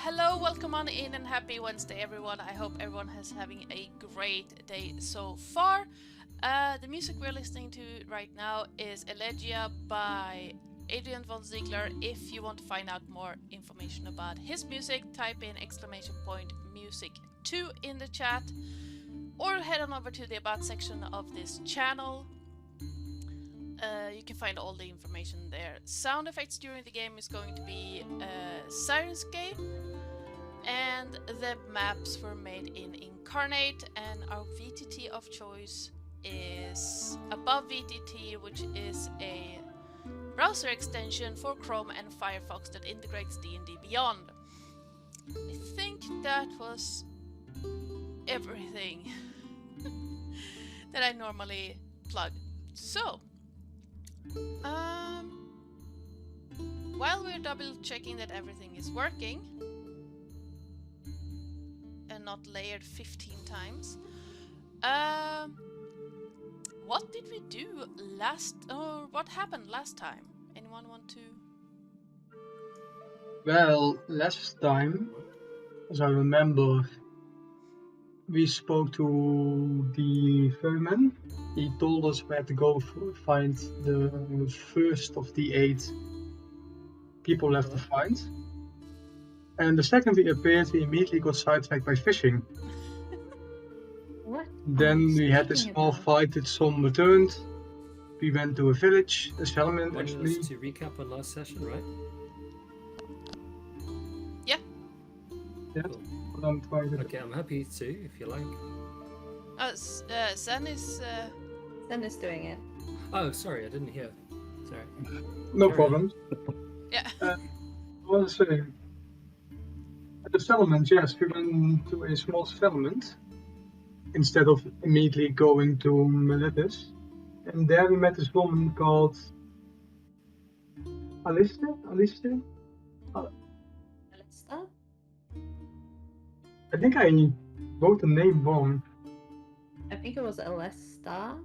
hello, welcome on in and happy Wednesday everyone. I hope everyone is having a great day so far. The music we're listening to right now is Elegia by Adrian von Ziegler. If you want to find out more information about his music, type in !music2 in the chat or head on over to the about section of this channel. You can find all the information there. Sound effects during the game is going to be Sirenscape, and the maps were made in Incarnate, and our VTT of choice is Above VTT, which is a browser extension for Chrome and Firefox that integrates D&D Beyond. I think that was everything that I normally plug. So, while we're double checking that everything is working and not layered 15 times, what did we do what happened last time? Anyone want to? Well, last time, as I remember, we spoke to the Ferryman. He told us where to go find the first of the 8 people left to find. And the second we appeared, we immediately got sidetracked by fishing. What? Then we had a small fight that some returned. We went to a village, a settlement actually. To recap on last session, right? Yeah. Yeah. Cool. Okay, I'm happy to, if you like. Zen is... Zen is doing it. Oh, sorry, I didn't hear. Sorry. No problem. Yeah. I was saying, at the settlement, yes, we went to a small settlement instead of immediately going to Lillith. And there we met this woman called Alistair? Alista? I think I wrote the name wrong. I think it was Alesta.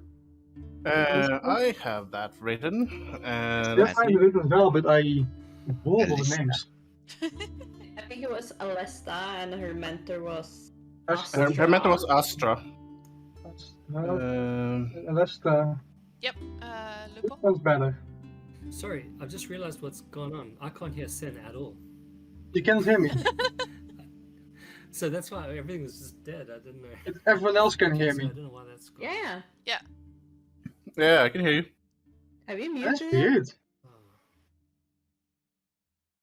I have that written. And Yes, I have it written as well, but I wrote all the names. I think it was Alesta, and her mentor was... her mentor was Astra. Alistair. Yep, Lupo? Sounds better. Sorry, I've just realized what's gone on. I can't hear Sen at all. You can't hear me. So that's why everything was just dead. I didn't know. Everyone else can hear So me. I don't know why that's gone. Yeah. Yeah, I can hear you. Have you That's muted? weird. Oh.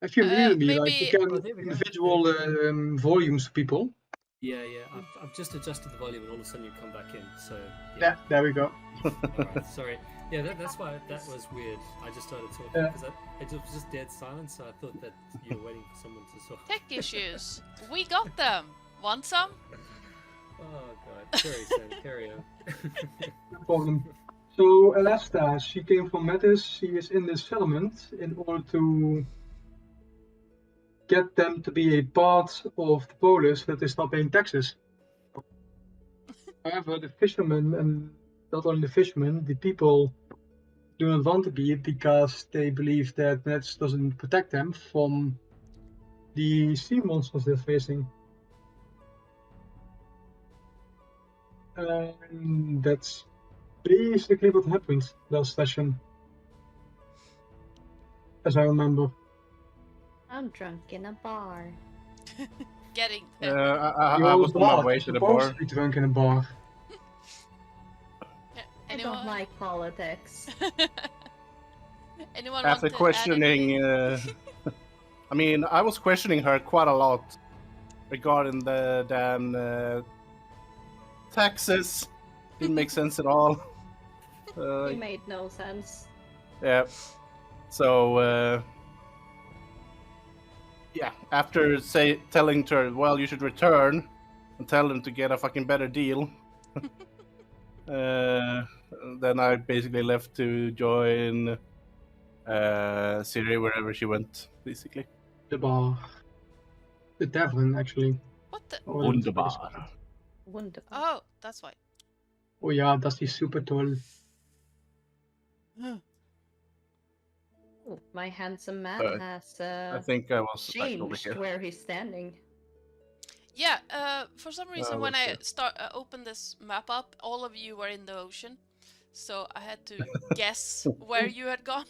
If you muted me, like you maybe- can there we go. individual volumes, people. Yeah. I've just adjusted the volume, and all of a sudden you come back in. So Yeah, there we go. Alright, sorry. Yeah, that's why that was weird. I just started talking Yeah. because it was just dead silence. So I thought that you were waiting for someone to talk. Tech issues. We got them. Want some? Oh god. Sorry, Sen. Carry on. No problem. So Alesta, she came from Metis. She is in this settlement in order to get them to be a part of the polis that is not paying taxes. However, the fishermen, and not only the fishermen, the people do not want to be it because they believe that Nets doesn't protect them from the sea monsters they're facing. And that's basically what happened last session, as I remember. I'm drunk in a bar. Getting I You're was on my way You're to the supposed bar. to be drunk in a bar. I don't like politics. Anyone After want to questioning, I mean, I was questioning her quite a lot regarding the damn taxes. Didn't make sense at all. It made no sense. Yeah. So, yeah, after telling her, well, you should return and tell them to get a fucking better deal, then I basically left to join Siri wherever she went, basically. The bar. The tavern, actually. What the? Wunderbar. Wonderful. Oh, that's why. Oh ja, das ist super toll. Ooh, my handsome man has I think I was back over changed here. where he's standing. Yeah, for some reason when we'll I opened this map up, all of you were in the ocean. So I had to guess where you had gone.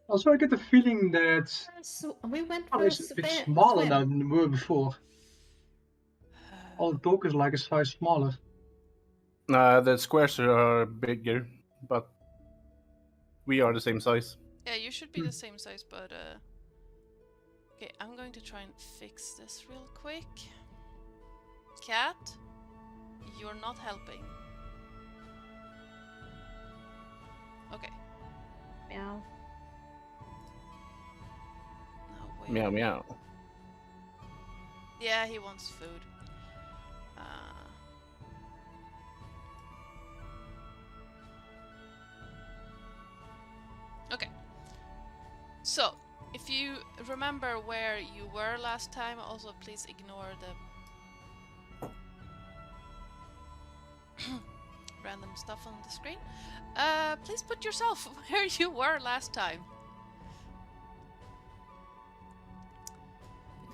Also, I get the feeling that So we went oh, for a it's a bit smaller swim. than we were before. All the talk is like a size smaller. The squares are bigger, but we are the same size. Yeah, you should be the same size, but okay, I'm going to try and fix this real quick. Cat, you're not helping. Okay. Meow. No, wait. Meow meow. Yeah, he wants food. Okay. So, if you remember where you were last time, also please ignore the random stuff on the screen. Please put yourself where you were last time.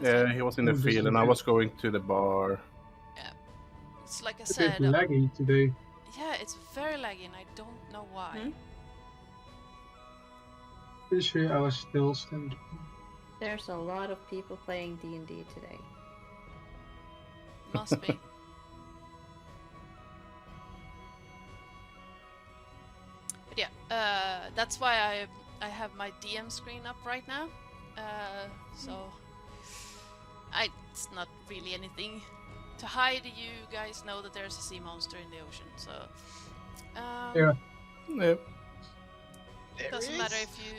Yeah, he was in the Oh, this field, is and I good. was going to the bar. It's like I It's a said. bit laggy today. Yeah, it's very laggy, and I don't know why. Hmm? Pretty sure I was still standing. There's a lot of people playing D&D today. Must be. But yeah, that's why I have my DM screen up right now. So it's not really anything to hide. You guys know that there's a sea monster in the ocean, so Yeah. Yeah. it doesn't matter if you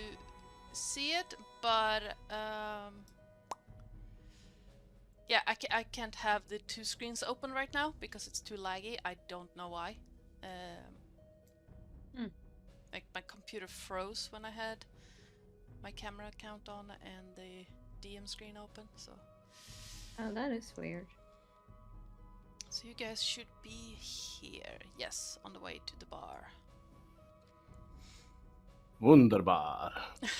see it, but yeah, I can't have the two screens open right now because it's too laggy. I don't know why. Like my computer froze when I had my camera account on and the DM screen open, so Oh, that is weird. so you guys should be here. Yes, on the way to the bar. Wunderbar. Let's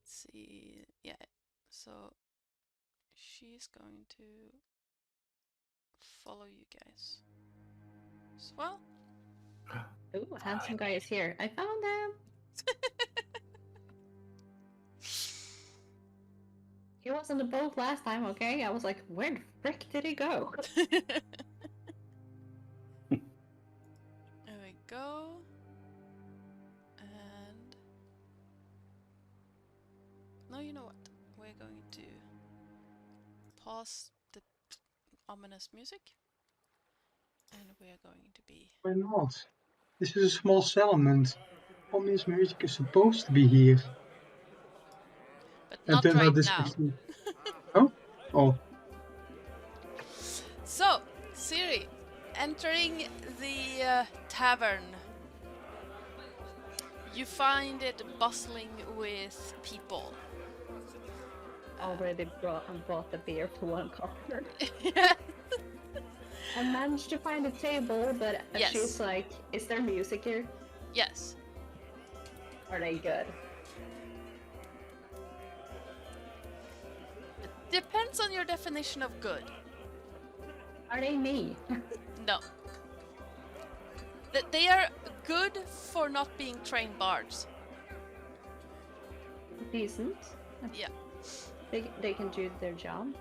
see. Yeah, so she's going to follow you guys as well. Ooh, a handsome guy is here. I found him! He was on the boat last time, okay? I was like, where the frick did he go? There we go. And no, you know what? We're going to pause the ominous music, and we are going to be. Why not? This is a small settlement. Ominous music is supposed to be here. But And not turns right out this now. actually. Oh? Oh. So, Siri, entering the tavern, you find it bustling with people. Already bought the beer for one corner. Yeah. I managed to find a table, but Yes. she's like, is there music here? Yes. Are they good? Depends on your definition of good. Are they me? No. They are good for not being trained bards. Decent. Yeah. They can do their job.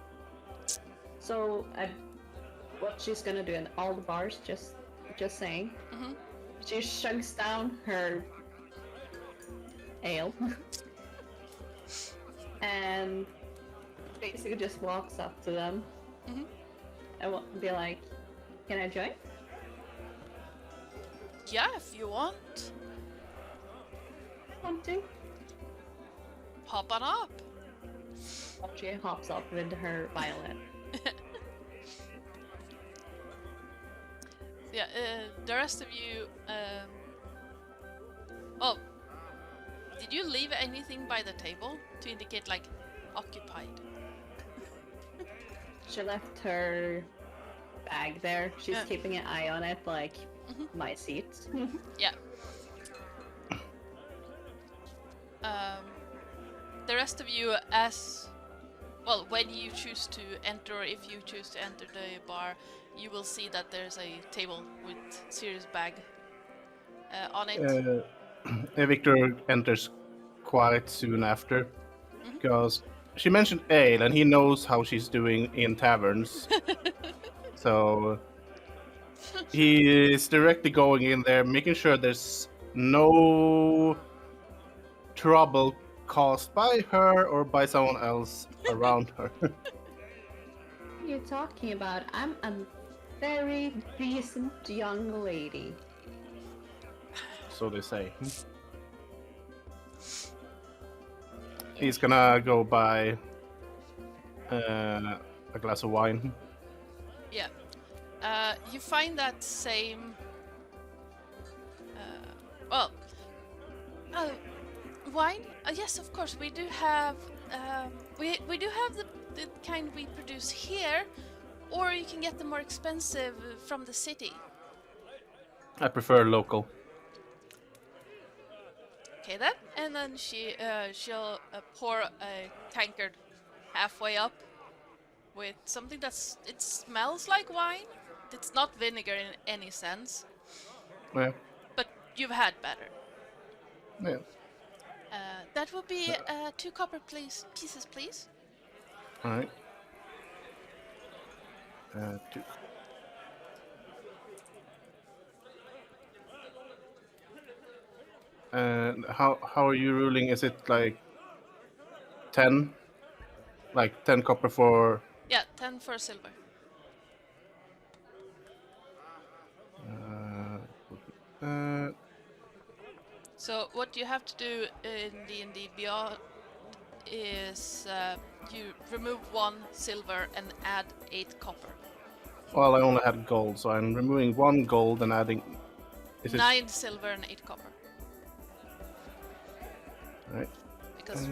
So, what she's gonna do in all the bars, just saying. Mhm. She shugs down her ale and basically just walks up to them Mhm. and be like, "Can I join?" Yeah, if you want. I want to. Hop on up. She hops up with her violin. Yeah, the rest of you. Oh, did you leave anything by the table to indicate like occupied? She left her bag there. She's Yeah. keeping an eye on it, like Mhm. my seat. Yeah. The rest of you, as well, when you choose to enter, or if you choose to enter the bar, you will see that there's a table with Sirius bag on it. Victor enters quite soon after, Mhm. because she mentioned ale, and he knows how she's doing in taverns. So he is directly going in there, making sure there's no trouble caused by her or by someone else around her. You're talking about I'm a very decent young lady. So they say. He's gonna go buy a glass of wine. Yeah. You find that same. Wine? Yes, of course. We do have. We do have the kind we produce here, or you can get the more expensive from the city. I prefer local. Okay then. And then she'll pour a tankard halfway up with something it smells like wine. It's not vinegar in any sense, Yeah. but you've had better. Yeah. That would be 2 copper pieces, please. All right. 2. And how are you ruling? Is it like 10? Like 10 copper for... Yeah, 10 for silver. So what you have to do in D&D Beyond is you remove 1 silver and add 8 copper. Well, I only had gold, so I'm removing 1 gold and adding... Is it... 9 silver and 8 copper. Right. Because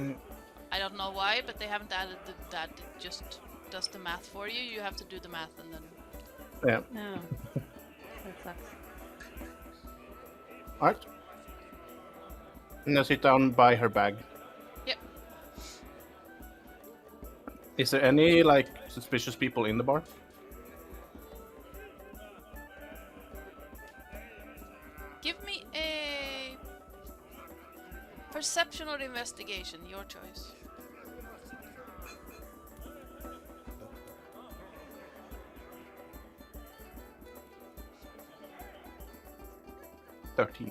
I don't know why, but they haven't added that. It just does the math for you. You have to do the math and then... Yeah. No. That sucks. Alright. Now sit down by her bag. Yep. Is there any, like, suspicious people in the bar? Give me a perception or investigation, your choice. $13.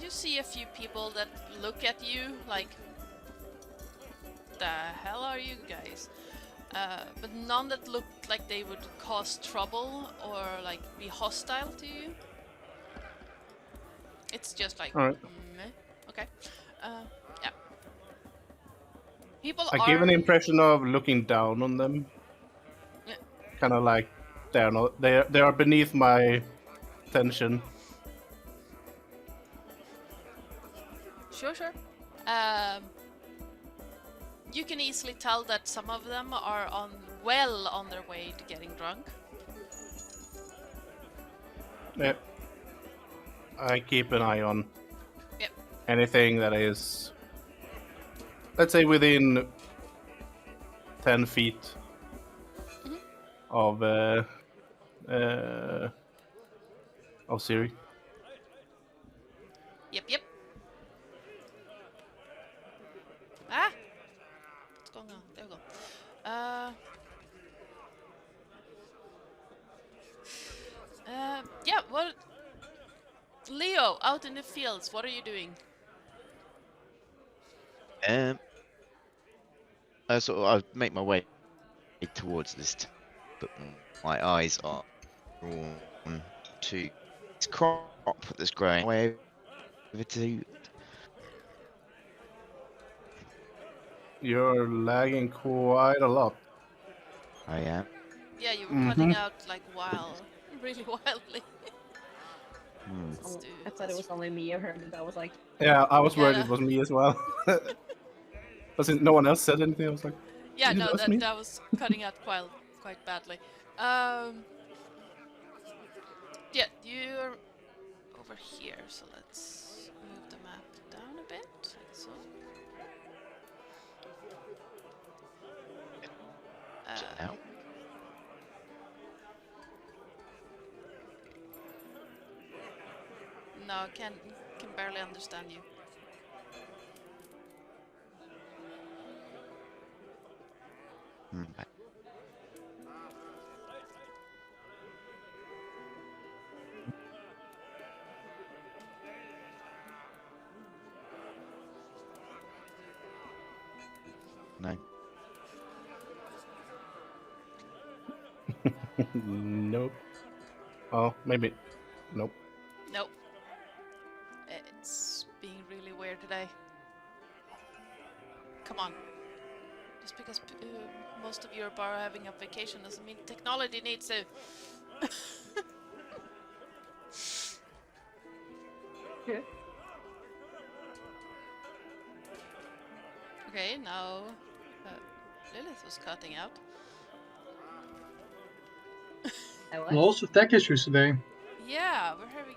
You see a few people that look at you like, the hell are you guys? But none that look like they would cause trouble or like be hostile to you. It's just like, Alright. meh. Okay. Yeah. People I are. give an impression of looking down on them. Yeah. Kind of like they're not, they are beneath my attention. Sure. You can easily tell that some of them are on their way to getting drunk. Yeah. I keep an eye on Yep. anything that is, let's say, within 10 feet of Siri. Yep. Ah! What's going on? There we go. Yeah, what... Leo, out in the fields, what are you doing? So I'll make my way towards this, but my eyes are drawn to this crop that's growing way over to. You're lagging quite a lot. I am. Yeah, you were cutting out like really wildly. Oh, I thought it was only me or her, but that was like, Yeah, I was worried Yeah. it was me as well. But since no one else said anything, I was like, Yeah, It no, was me. that was cutting out quite badly. Yeah, you're... over here, so let's move the map down a bit, like so. Now. No, can barely understand you. Back. No. Nope. Oh, maybe. Nope. Nope. It's being really weird today. Come on. Just because most of Europe are having a vacation doesn't mean technology needs to. Yeah. Okay, now Lillith was cutting out. I was. Lots of tech issues today. Yeah, we're having.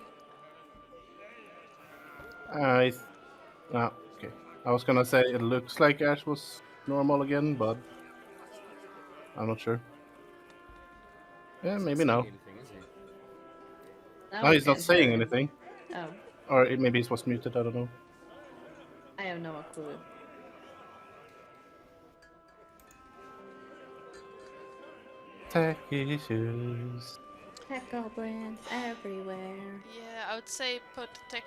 Okay. I was gonna say it looks like Ash was normal again, but I'm not sure. Yeah, maybe Saying no. anything, is he? Now No, I he's not can saying hear him. anything. Oh, Or maybe it was muted, I don't know. I have no clue. Tech issues. Tech goblins everywhere. Yeah, I would say put tech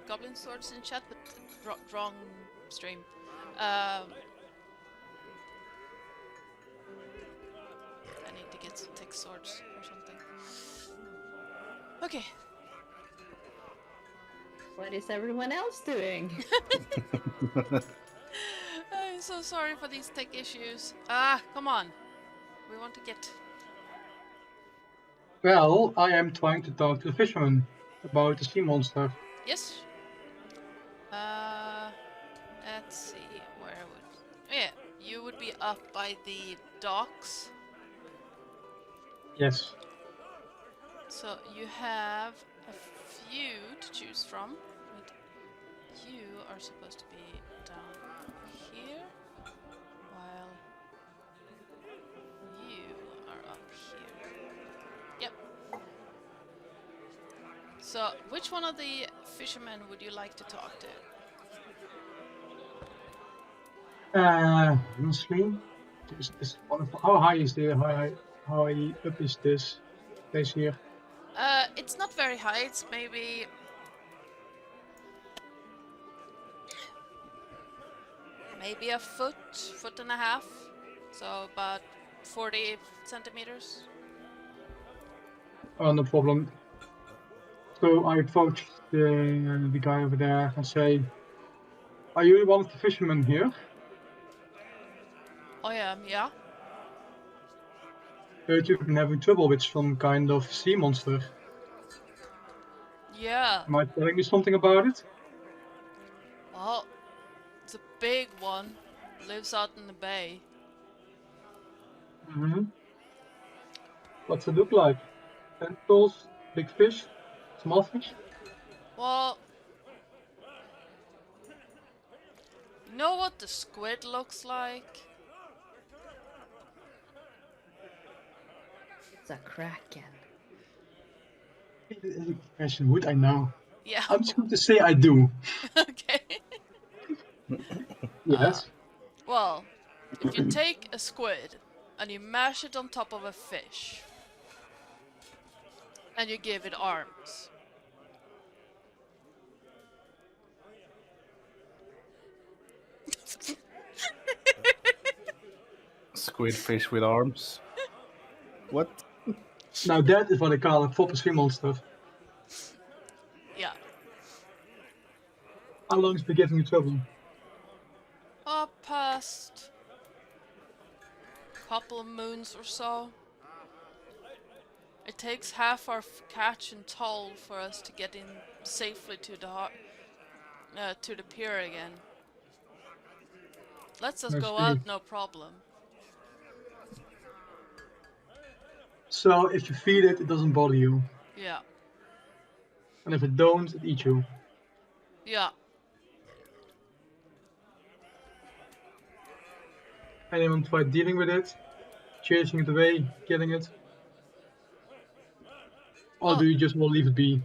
goblin swords in chat, but wrong stream. I need to get some tech swords or something. Okay. What is everyone else doing? I'm so sorry for these tech issues. Ah, come on. We want to get. Well, I am trying to talk to the fisherman about the sea monster. Yes. Let's see. Where would? Yeah, you would be up by the docks. Yes. So you have a few to choose from. But you are supposed to be down here, while you are up here. Yep. So, which one of the fishermen would you like to talk to? Honestly, this wonderful. How high is the how high up is this place here? It's not very high. It's maybe a foot and a half. So about 40 centimeters. Oh, no problem. So I approach the guy over there and say, "Are you one of the fishermen here? I am, yeah. Heard you've been having trouble with some kind of sea monster. Yeah. Am I telling you something about it?" Well, it's a big one. Lives out in the bay. Mm-hmm. What's it look like? Tentacles, big fish, small fish? Well, you know what the squid looks like? It's a kraken. Question, would I know? Yeah. I'm just going to say I do. Okay. Yes. Well, if you take a squid and you mash it on top of a fish and you give it arms. Squid fish with arms. What? Now that is what I call a proper sea monster. Yeah. How long has it been getting you trouble? Past couple of moons or so. It takes half our catch and toll for us to get in safely to the pier again. Lets us I go see. out, no problem. So if you feed it, it doesn't bother you. Yeah. And if it don't, it eats you. Yeah. Anyone tried dealing with it? Chasing it away, killing it? Or Well- do you just want to leave it be?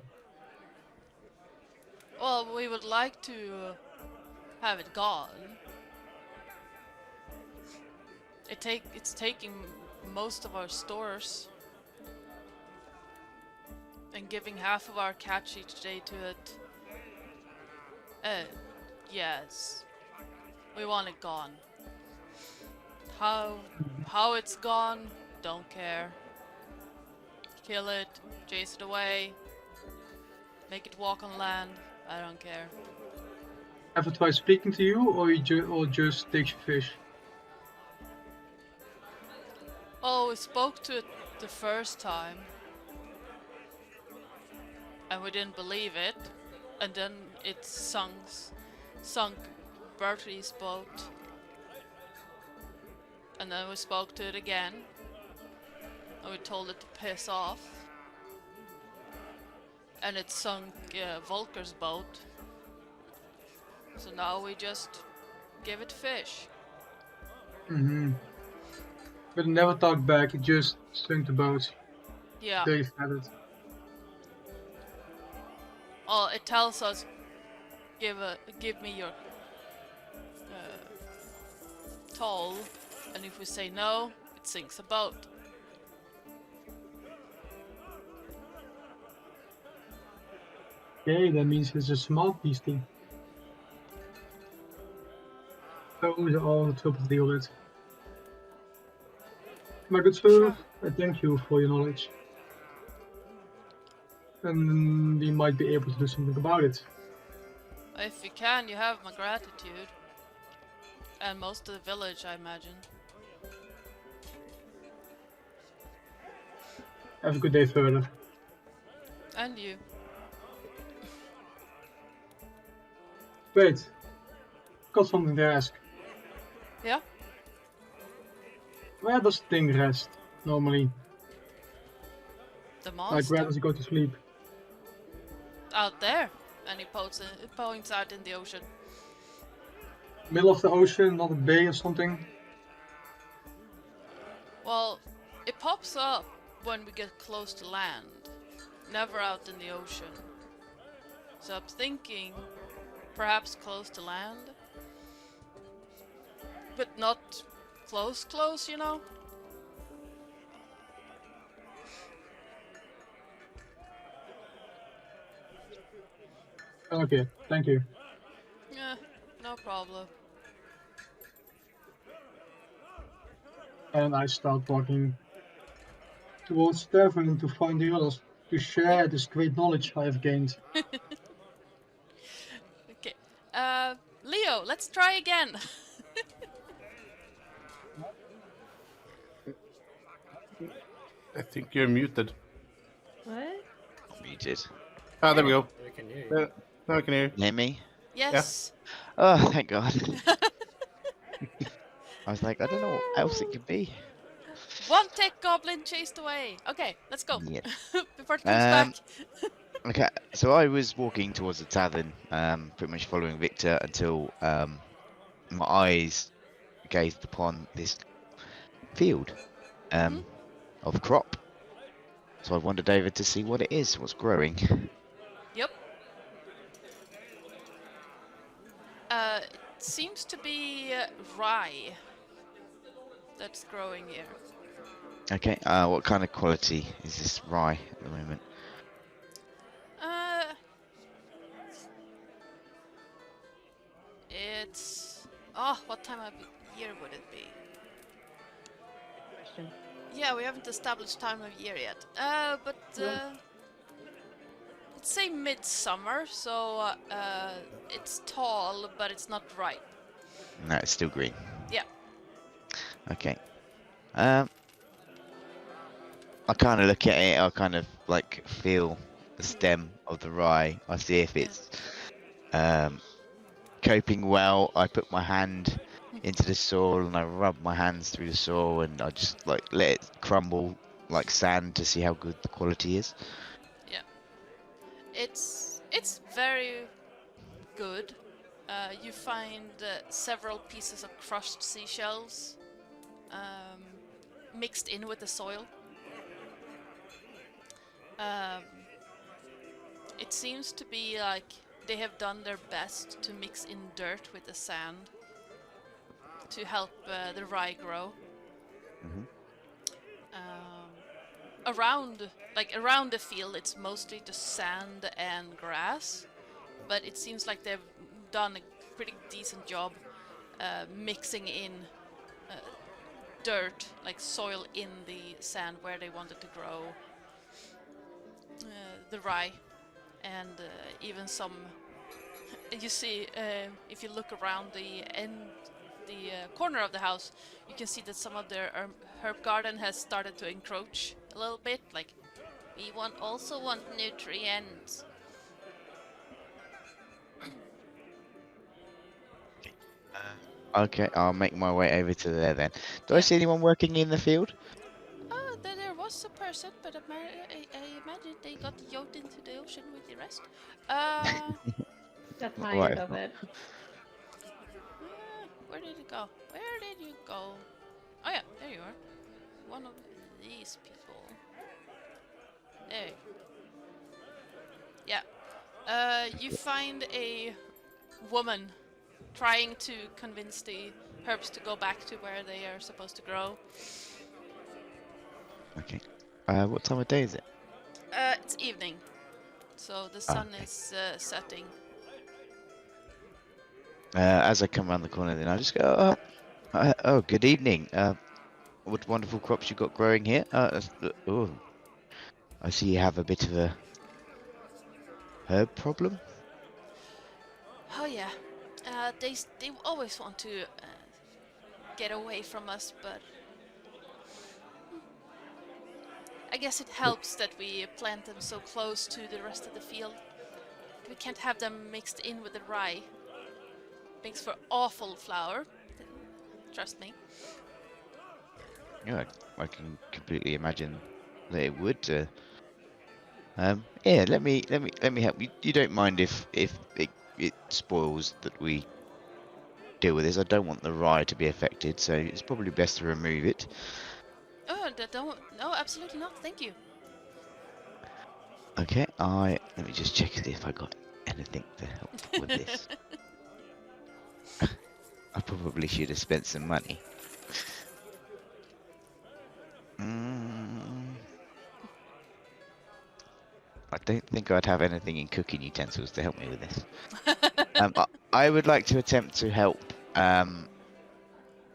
Well, we would like to have it gone. It's taking most of our stores and giving half of our catch each day to it. Yes. We want it gone. How it's gone, don't care. Kill it, chase it away, make it walk on land, I don't care. Ever try speaking to you, or or just takes your fish? Oh, we spoke to it the first time. And we didn't believe it. And then it sunk Bertie's boat. And then we spoke to it again. And we told it to piss off. And it sunk Volker's boat. So now we just give it fish. Mm-hmm. But it never talked back, it just sunk the boat. Yeah. They had it. Oh, it tells us, give me your toll, and if we say no, it sinks a boat. Okay, that means it's a smart beastie. Those are all the trouble to deal with. My good sir, I thank you for your knowledge. And we might be able to do something about it. If you can, you have my gratitude. And most of the village, I imagine. Have a good day further. And you. Wait, got something to ask. Yeah? Where does the thing rest, normally? The Like, monster? where does it go to sleep? Out there. And he points out in the ocean. Middle of the ocean, not a bay or something? Well, it pops up when we get close to land. Never out in the ocean. So I'm thinking perhaps close to land. But not close, you know? Okay, thank you. Yeah, no problem. And I start walking towards the tavern to find the others, to share this great knowledge I have gained. Okay. Leo, let's try again. I think you're muted. What? Muted. Ah, there we go. We can hear you. Now I can hear you. Hear me? Yes. Oh, thank God. I was like, I don't know what else it could be. One tech goblin chased away. Okay, let's go. Yeah. Before it comes back. Okay, so I was walking towards the tavern, pretty much following Victor until my eyes gazed upon this field of crop. So I wandered over to see what it is, what's growing. Yep. It seems to be rye that's growing here. Okay, what kind of quality is this rye at the moment? It's... Oh, what time of year would it be? Question. Yeah, we haven't established time of year yet. But let's say midsummer, so it's tall, but it's not ripe. No, it's still green. Yeah. Okay. I kind of look at it, I kind of like feel the stem of the rye. I see if it's coping well. I put my hand into the soil and I rub my hands through the soil and I just like let it crumble like sand to see how good the quality is. Yeah. It's very good. You find several pieces of crushed seashells mixed in with the soil. It seems to be like they have done their best to mix in dirt with the sand to help the rye grow. Mhm. Around the field, it's mostly just sand and grass, but it seems like they've done a pretty decent job mixing in dirt, like soil, in the sand where they wanted to grow the rye, and even some. You see, if you look around the corner of the house, you can see that some of their herb garden has started to encroach a little bit. Like, we also want nutrients. Okay, I'll make my way over to there then. Do I see anyone working in the field? There was a person, but I imagine they got yoked into the ocean with the rest. Got Right. tired of it. Where did it go? Where did you go? Oh yeah, there you are. One of these people. There. Yeah. You find a woman trying to convince the herbs to go back to where they are supposed to grow. Okay. What time of day is it? It's evening, so the sun Okay. is setting. As I come around the corner, then I just go, oh, good evening. What wonderful crops you got growing here. Oh, I see you have a bit of a herb problem. Oh yeah, they always want to get away from us, but I guess it helps that we plant them so close to the rest of the field. We can't have them mixed in with the rye. Makes for awful flour. Trust me. Yeah, I can completely imagine that it would. Yeah, let me help you. You don't mind if it spoils that we deal with this. I don't want the rye to be affected, so it's probably best to remove it. Oh, no, absolutely not. Thank you. Okay, let me just check if I got anything to help with this. I probably should have spent some money. I don't think I'd have anything in cooking utensils to help me with this. I would like to attempt to help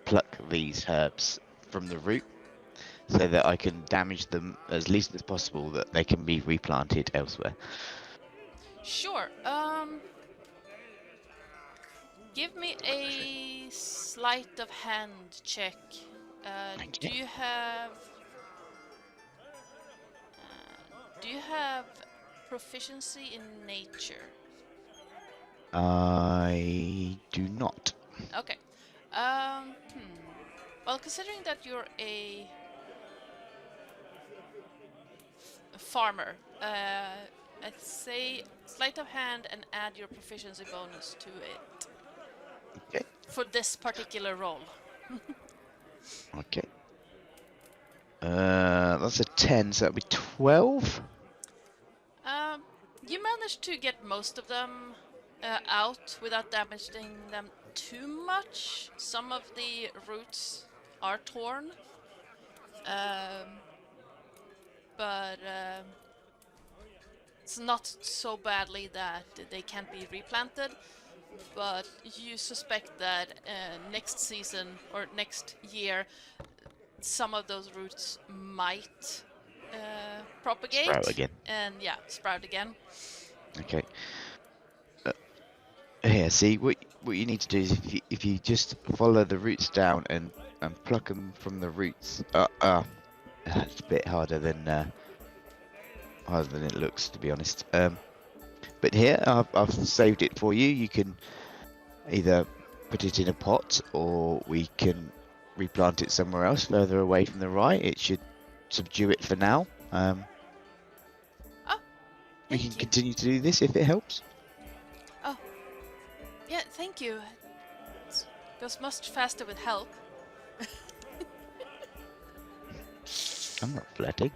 pluck these herbs from the root so that I can damage them as least as possible, that they can be replanted elsewhere. Sure. Give me a sleight of hand check. Do you have proficiency in nature? I do not. Okay. Well, considering that you're a farmer, I'd say sleight of hand and add your proficiency bonus to it. Okay. For this particular role. Okay. That's a 10, so that'll be 12. You managed to get most of them out without damaging them too much. Some of the roots are torn, but it's not so badly that they can't be replanted. But you suspect that next season or next year, some of those roots might propagate. Sprout again. And yeah, sprout again. Okay. Here, see, what you need to do is if you just follow the roots down and pluck them from the roots. It's a bit harder than it looks, to be honest. But here, I've saved it for you. You can either put it in a pot, or we can replant it somewhere else, further away from the rye. It should subdue it for now. we Thank can you. continue to do this if it helps. Oh, yeah, thank you. It goes much faster with help. I'm not flirting.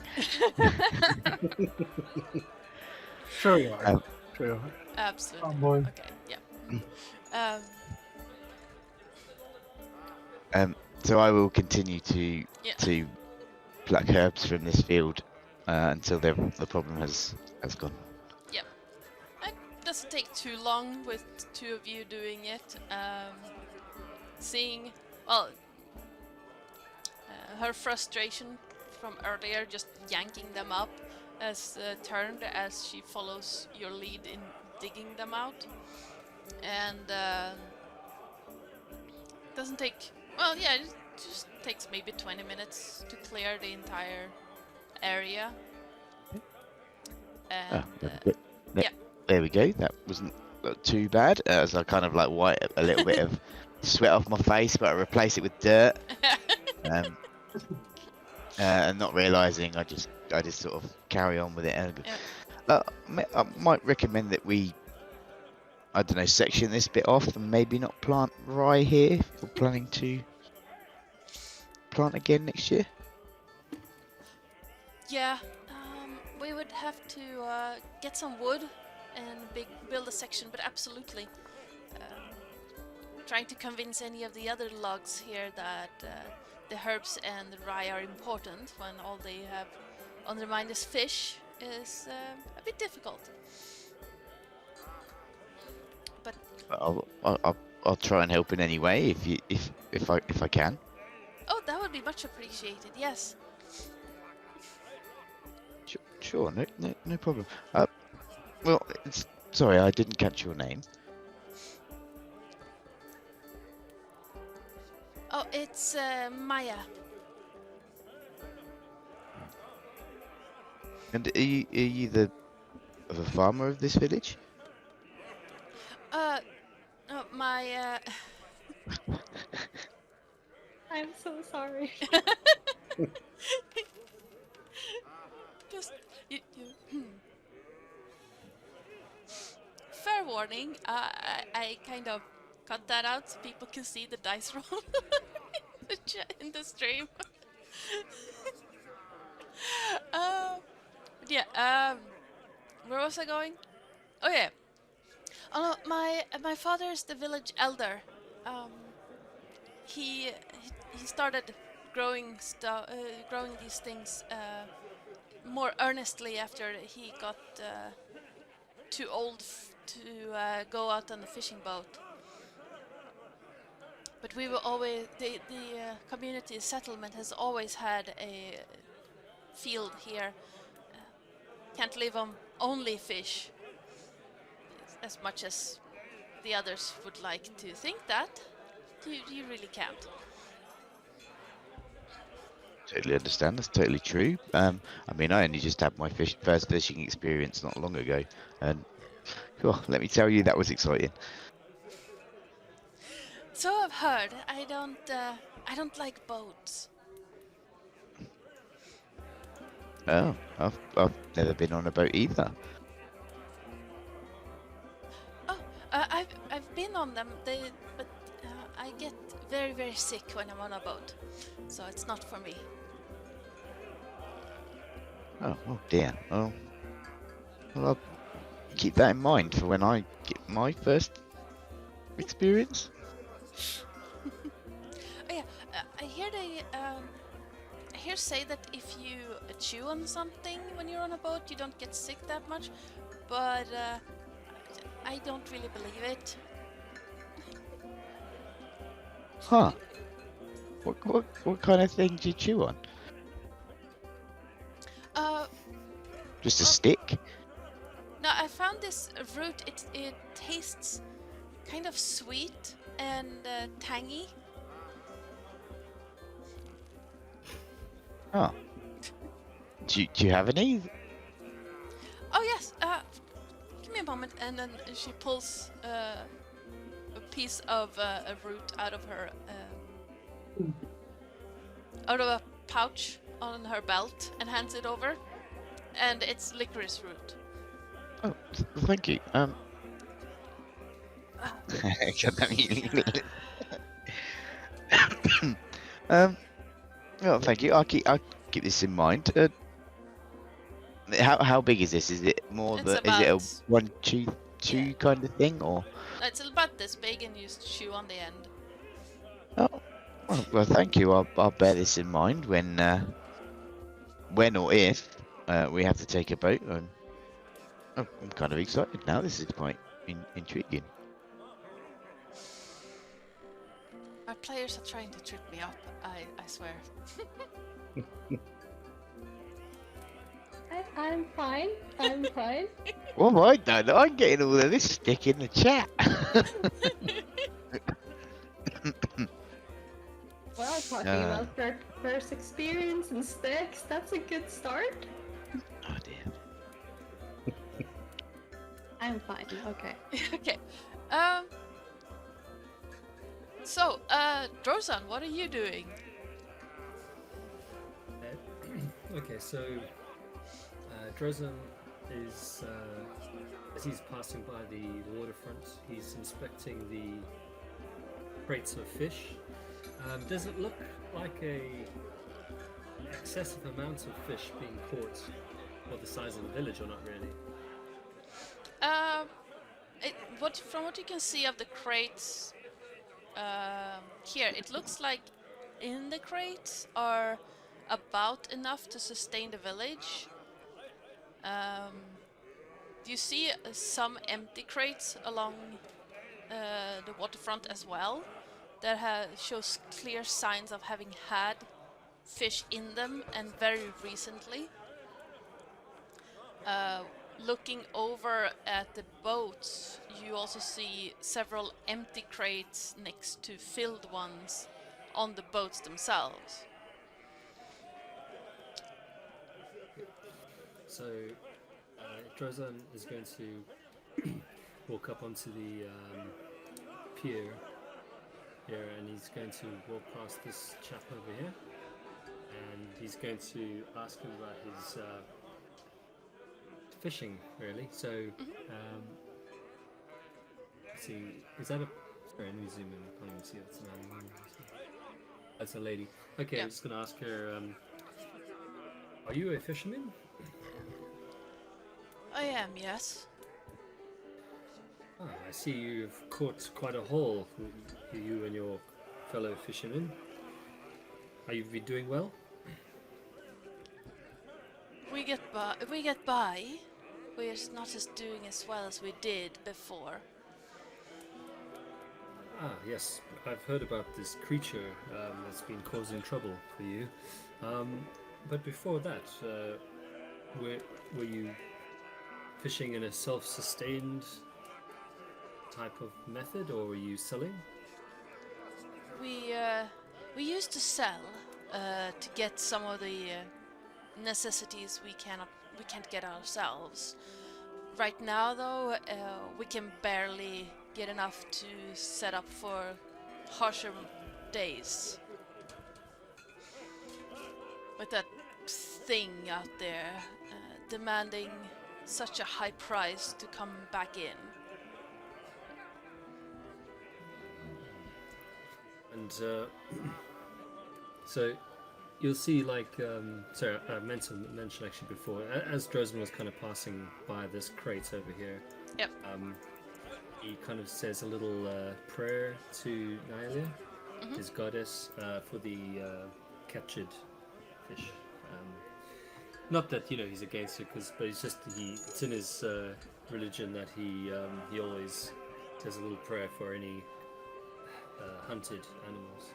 Sure you are. Um, Sure you are. Absolutely. Oh boy. Okay, yeah. So I will continue to Yeah. pluck herbs from this field until the problem has gone. It doesn't take too long with two of you doing it. Seeing, well, her frustration from earlier, just yanking them up, has turned as she follows your lead in digging them out. And doesn't take, well, yeah, it just takes maybe 20 minutes to clear the entire area. And yeah. There we go. That wasn't too bad. As I kind of like wipe a little bit of sweat off my face, but I replace it with dirt. And not realizing, I just sort of carry on with it. And I might recommend that we, I don't know, section this bit off and maybe not plant rye here if we're planning to plant again next year. Yeah, we would have to get some wood and build a section, but absolutely. Trying to convince any of the other logs here that the herbs and the rye are important when all they have on their mind is fish is a bit difficult. But I'll try and help in any way if I can. oh, that would be much appreciated. Yes. Sure, no problem. Well, sorry, I didn't catch your name. Oh, it's Maya. And are you the farmer of this village? My I'm so sorry. just you. Fair warning. I kind of cut that out so people can see the dice roll in the stream. Yeah. Where was I going? Oh yeah. Oh no, my father is the village elder. He started growing these things more earnestly after he got too old to go out on the fishing boat. But we were always the community settlement has always had a field here. Can't live on only fish, as much as the others would like to think that. You really can't. Totally understand. That's totally true. I mean, I only just had my first fishing experience not long ago, and let me tell you, that was exciting. So I've heard. I don't like boats. Oh, I've never been on a boat either. Oh, I've been on them. But I get very, very sick when I'm on a boat, so it's not for me. Oh dear. Oh, well, I'll keep that in mind for when I get my first experience. Oh yeah, I hear say that if you chew on something when you're on a boat, you don't get sick that much, but I don't really believe it. Huh? What kind of thing do you chew on? Just a stick? No, I found this root. It tastes kind of sweet and tangy. Oh. Do you have any? Oh yes. Give me a moment, and then she pulls a piece of a root out of her out of a pouch on her belt and hands it over, and it's licorice root. Oh, thank you. Well, thank you. I'll keep this in mind. How big is this? Is it more It's is it a about- 1 2 2 kind of thing, or? It's about this big, and you chew on the end. Oh, well, thank you. I'll bear this in mind when or if we have to take a boat. And I'm kind of excited now. This is quite intriguing. Our players are trying to trip me up. I swear. I'm fine. I'm fine. What have I done? I'm getting all of this stick in the chat. Well, talking about first experience and sticks, that's a good start. Oh dear. I'm fine. Okay. Okay. So, Drozan, what are you doing? Okay, so Drozan is, as he's passing by the waterfront, he's inspecting the crates of fish. Does it look like excessive amounts of fish being caught for the size of the village, or not really? From what you can see of the crates here, it looks like in the crates are about enough to sustain the village. You see some empty crates along the waterfront as well that shows clear signs of having had fish in them, and very recently. Looking over at the boats, you also see several empty crates next to filled ones on the boats themselves. So Drozan is going to walk up onto the pier here, and he's going to walk past this chap over here, and he's going to ask him about his fishing, really. So, let's see, is that a... Sorry, let me zoom in. I can't even see it's a man. That's a lady. Okay, Yeah. I'm just going to ask her, are you a fisherman? I am, yes. Ah, I see you've caught quite a haul, you and your fellow fishermen. Are you doing well? We get by. We're not doing as well as we did before. Ah, yes. I've heard about this creature that's been causing trouble for you. But before that, were you fishing in a self-sustained type of method, or were you selling? We used to sell to get some of the necessities we can't get ourselves. Right now, though, we can barely get enough to set up for harsher days. With that thing out there demanding such a high price to come back in. And so you'll see, like, sorry, I mentioned actually before, as Drozan was kind of passing by this crate over here. Yep. He kind of says a little prayer to Nailia, his goddess, for the captured fish. Not that he's against it, but it's just it's in his religion that he always says a little prayer for any hunted animals.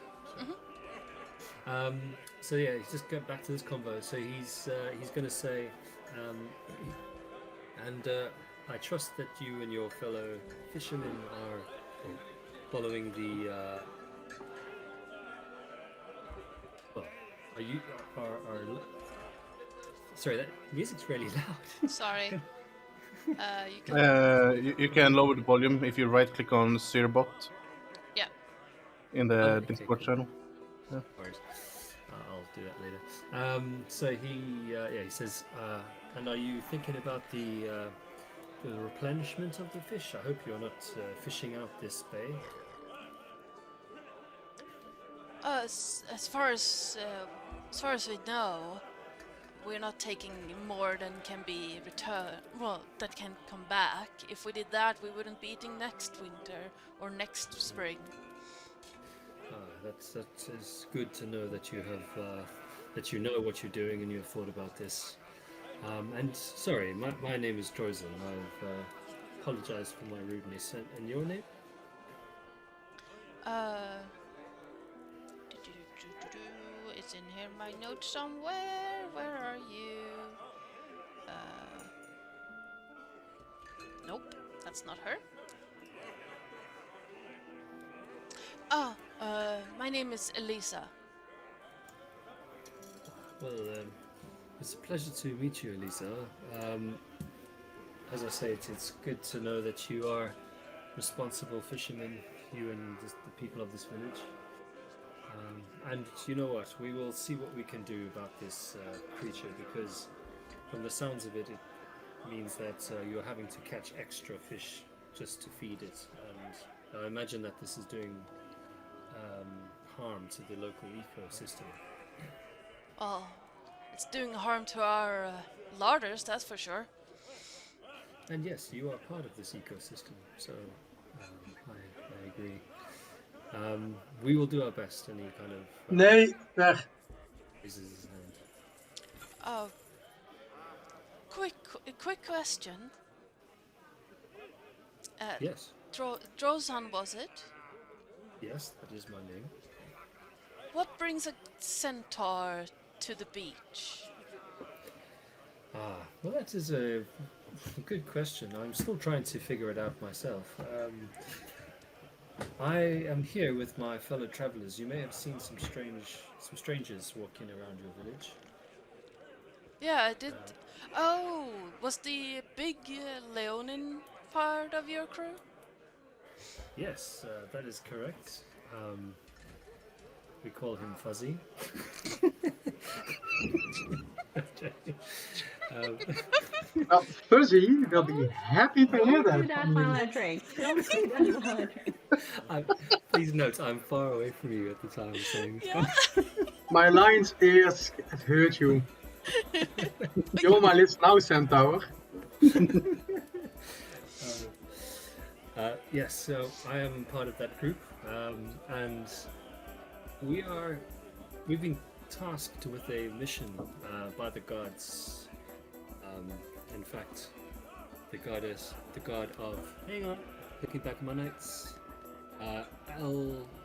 So yeah, he's just going back to this convo. So he's going to say, and I trust that you and your fellow fishermen are following the. Well, sorry, that music's really loud. Sorry. You can... You can lower the volume if you right-click on Zerbot. Yeah. In the Okay, Discord cool. channel. No worries. I'll do that later. So he says, and are you thinking about the the replenishment of the fish? I hope you're not fishing out this bay. As far as we know, we're not taking more than can be returned. Well, that can come back. If we did that, we wouldn't be eating next winter or next spring. That is good to know that you have that you know what you're doing and you have thought about this. And sorry, my name is Troyzen. I've apologized for my rudeness. And your name? It's in here, my notes somewhere. Where are you? Nope, that's not her. Oh, my name is Elisa. Well, it's a pleasure to meet you, Elisa. As I say, it's good to know that you are responsible fishermen, you and the people of this village. And you know what? We will see what we can do about this creature, because from the sounds of it, it means that you're having to catch extra fish just to feed it. And I imagine that this is doing harm to the local ecosystem. Oh, it's doing harm to our larders, that's for sure. And yes, you are part of this ecosystem, so I agree. We will do our best, and he kind of Nee, weg. raises his hand. Oh, quick question. Yes, Drozan, was it? yes, that is my name. What brings a centaur to the beach? Well, that is a good question. I'm still trying to figure it out myself. I am here with my fellow travelers. You may have seen some strangers walking around your village. Yeah, I did. Oh, was the big Leonin part of your crew? Yes, that is correct. We call him Fuzzy. Well, Fuzzy will be happy to hear Don't do that that from while you. I drink. Don't do that while I drink. Please note, I'm far away from you at the time of saying this. My lion's ears hurt you. You're my list now, Centaur. Yes, so I am part of that group, and we've been tasked with a mission by the gods. In fact, the god of, hang on, looking back at my notes,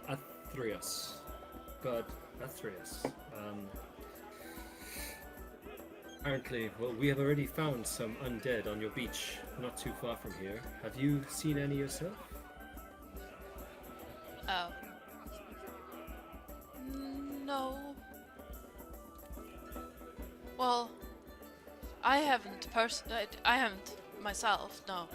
Athreus, god Athreus. Apparently, well, we have already found some undead on your beach, not too far from here. Have you seen any yourself? Oh. No. Well, I haven't myself, no.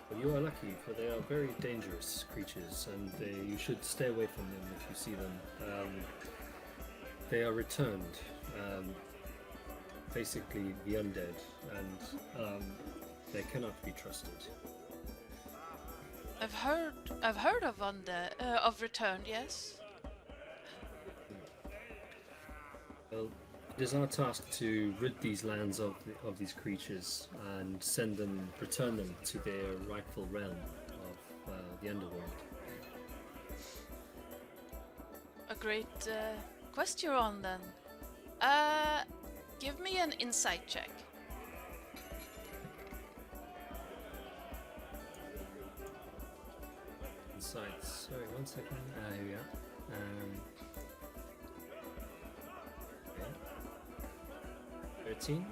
Well, you are lucky, for they are very dangerous creatures, and you should stay away from them if you see them. They are returned, basically the undead, and they cannot be trusted. I've heard of returned, yes. Well, it is our task to rid these lands of these creatures and return them to their rightful realm of the underworld. A great quest you're on then. Give me an insight check. Insights. Sorry, 1 second. Here we are. Yeah. 13.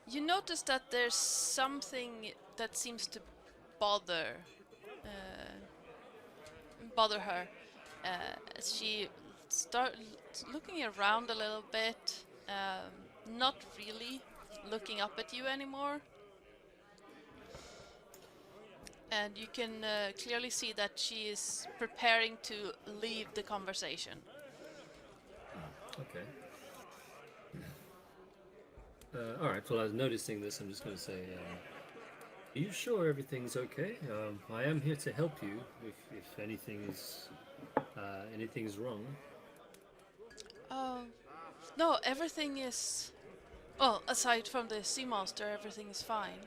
You notice that there's something that seems to bother her. As she starts looking around a little bit, not really looking up at you anymore. And you can clearly see that she is preparing to leave the conversation. Okay. All right. Well, I was noticing this. I'm just going to say, are you sure everything's okay? I am here to help you if anything's wrong. No, everything is... Well, aside from the sea monster, everything is fine.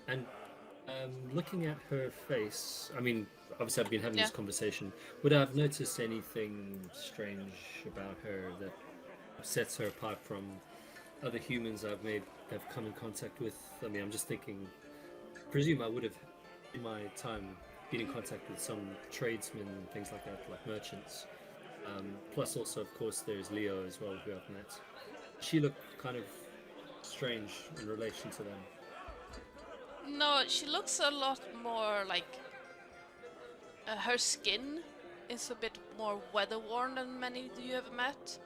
Okay. And looking at her face, I mean, obviously I've been having this Yeah. conversation. Would I have noticed anything strange about her that sets her apart from other humans have come in contact with? I mean, I'm just thinking, presume I would have, in my time, been in contact with some tradesmen and things like that, like merchants. Plus also, of course, there's Leo as well, who I've met. She looked kind of strange in relation to them. No, she looks a lot more like... her skin is a bit more weather-worn than many you have met.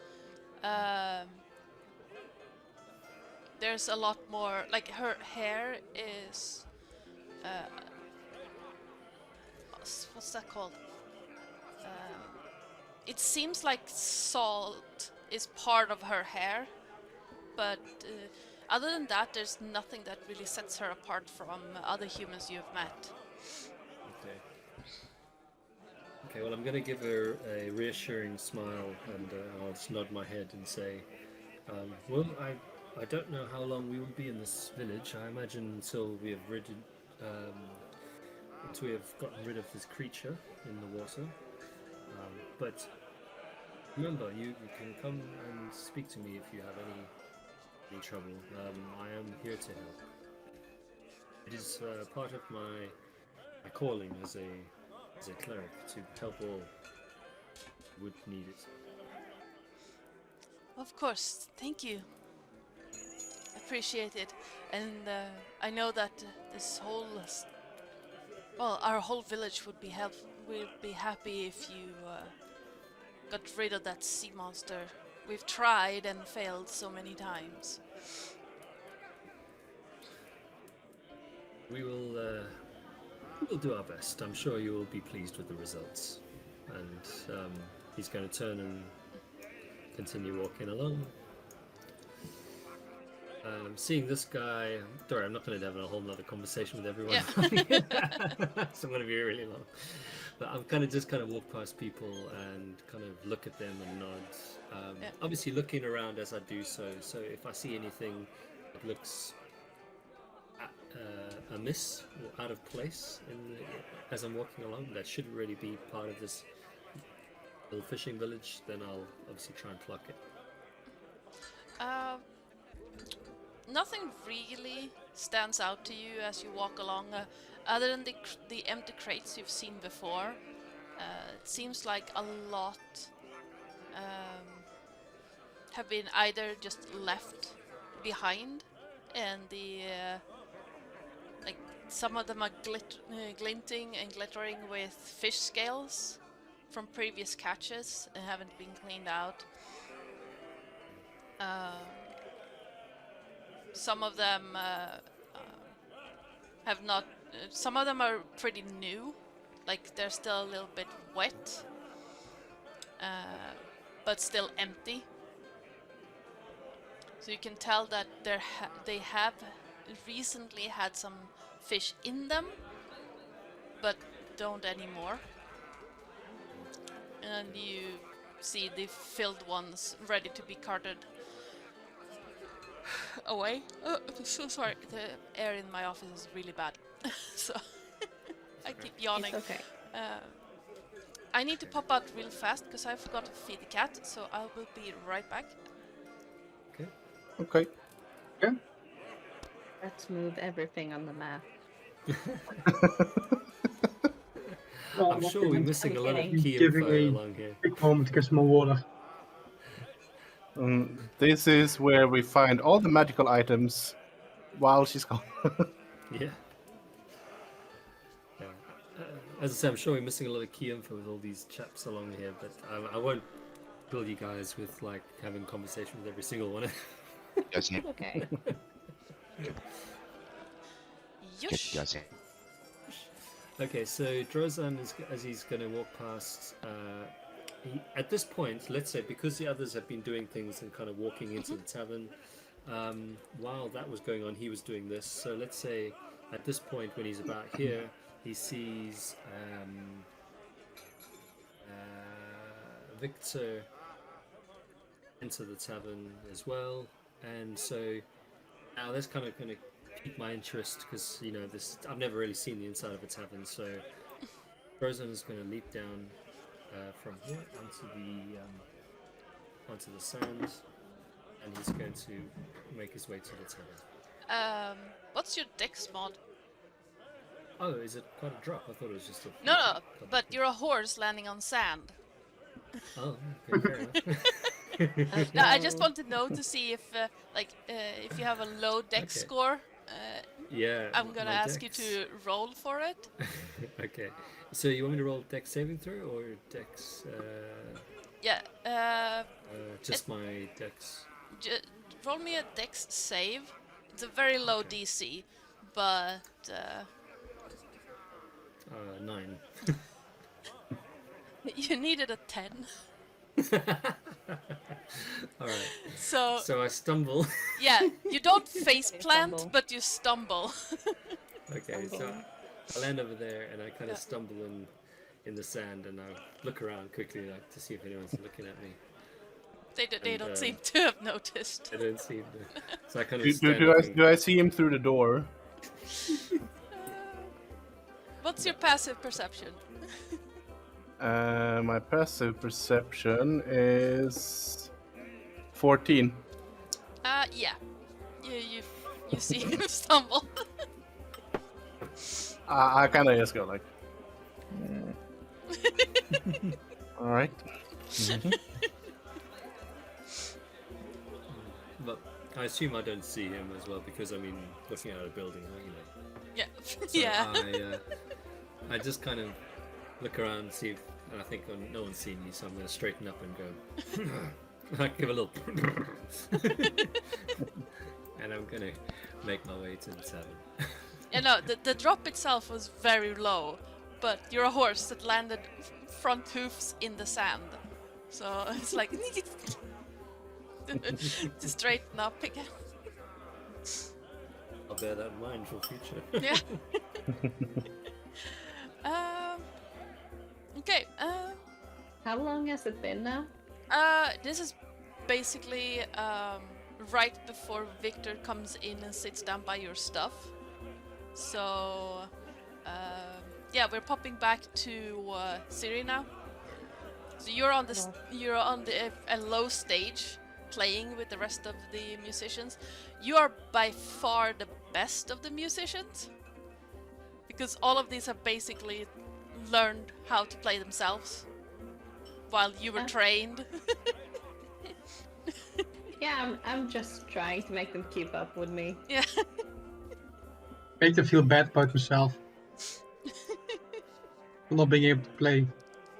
There's a lot more... Like, her hair is... what's that called? It seems like salt is part of her hair, but other than that, there's nothing that really sets her apart from other humans you've met. Okay. Okay, well, I'm going to give her a reassuring smile, and I'll just nod my head and say, well, I don't know how long we will be in this village. I imagine until we have gotten rid of this creature in the water. But remember, you can come and speak to me if you have any trouble. I am here to help. It is part of my calling as a cleric to help all who would need it. Of course, thank you. Appreciate it. And I know that this whole... Well, our whole village would be happy if you got rid of that sea monster. We've tried and failed so many times. We will do our best. I'm sure you will be pleased with the results. And he's going to turn and continue walking along. Seeing this guy, sorry, I'm not going to have a whole nother conversation with everyone. Yeah. So I'm going to be really long. But I'm kind of walk past people and kind of look at them and nod. Obviously looking around as I do so. So if I see anything that looks amiss or out of place as I'm walking along, that shouldn't really be part of this little fishing village, then I'll obviously try and pluck it. Nothing really stands out to you as you walk along, other than the empty crates you've seen before. It seems like a lot have been either just left behind, and like some of them are glinting and glittering with fish scales from previous catches and haven't been cleaned out. Some of them have not. Some of them are pretty new, like they're still a little bit wet, but still empty. So you can tell that they have recently had some fish in them, but don't anymore. And you see the filled ones ready to be carted away. Oh, I'm so sorry. The air in my office is really bad, so I keep yawning. It's okay. I need to pop out real fast because I forgot to feed the cat, so I will be right back. Okay. Yeah. Let's move everything on the map. Well, I'm sure we're missing a lot of key Giving info a along here. quick moment to get some more water. This is where we find all the magical items while she's gone. Yeah. As I said, I'm sure we're missing a lot of key info with all these chaps along here, but I won't build you guys with like having conversation with every single one. Doesn't it? Okay. Yush. Doesn't it? Okay, so Drozan, as he's going to walk past at this point, let's say, because the others have been doing things and kind of walking into the tavern, while that was going on, he was doing this. So let's say at this point, when he's about here, he sees Victor enter the tavern as well, and so now that's kind of going to pique my interest because I've never really seen the inside of a tavern. So Frozen is going to leap down from here onto the sands, and he's going to make his way to the tavern. What's your dex mod? Oh, is it quite a drop? I thought it was just a... No, but you're a horse landing on sand. Oh, okay, fair enough. No, I just want to know to see if, if you have a low dex Okay. score. Yeah. I'm gonna my ask dex. you to roll for it. Okay. So you want me to roll dex saving throw or dex... Yeah. just my dex? Roll me a dex save. It's a very low DC, but 9. you needed a 10. Alright. So I stumble. yeah, you don't face You plant, stumble. but you stumble. Okay, so Stumble. I land over there and I kind of Yeah. stumble in the sand and I look around quickly to see if anyone's looking at me. They And, don't seem to have noticed. I don't see the... So I kind of Do, stand do, up I, and- do I see him through the door? What's your passive perception? My passive perception is 14. Yeah. You see him stumble. I kind of just go like, all right. But I assume I don't see him as well because, I mean, looking at a building, Yeah. So Yeah. I just kind of look around and see if, and I think no one's seen me, so I'm going to straighten up and go. I give a little, and I'm going to make my way to the tavern. Yeah, no, the drop itself was very low, but you're a horse that landed front hoofs in the sand. So it's like to straighten up again. I'll bear that in mind for future. Yeah. Okay. How long has it been now? This is basically right before Victor comes in and sits down by your stuff. So, yeah, we're popping back to Siri now. So you're on a low stage, playing with the rest of the musicians. You are by far the best of the musicians, because all of these have basically learned how to play themselves, while you were trained. Yeah, I'm just trying to make them keep up with me. Yeah. Make them feel bad about themselves. For not being able to play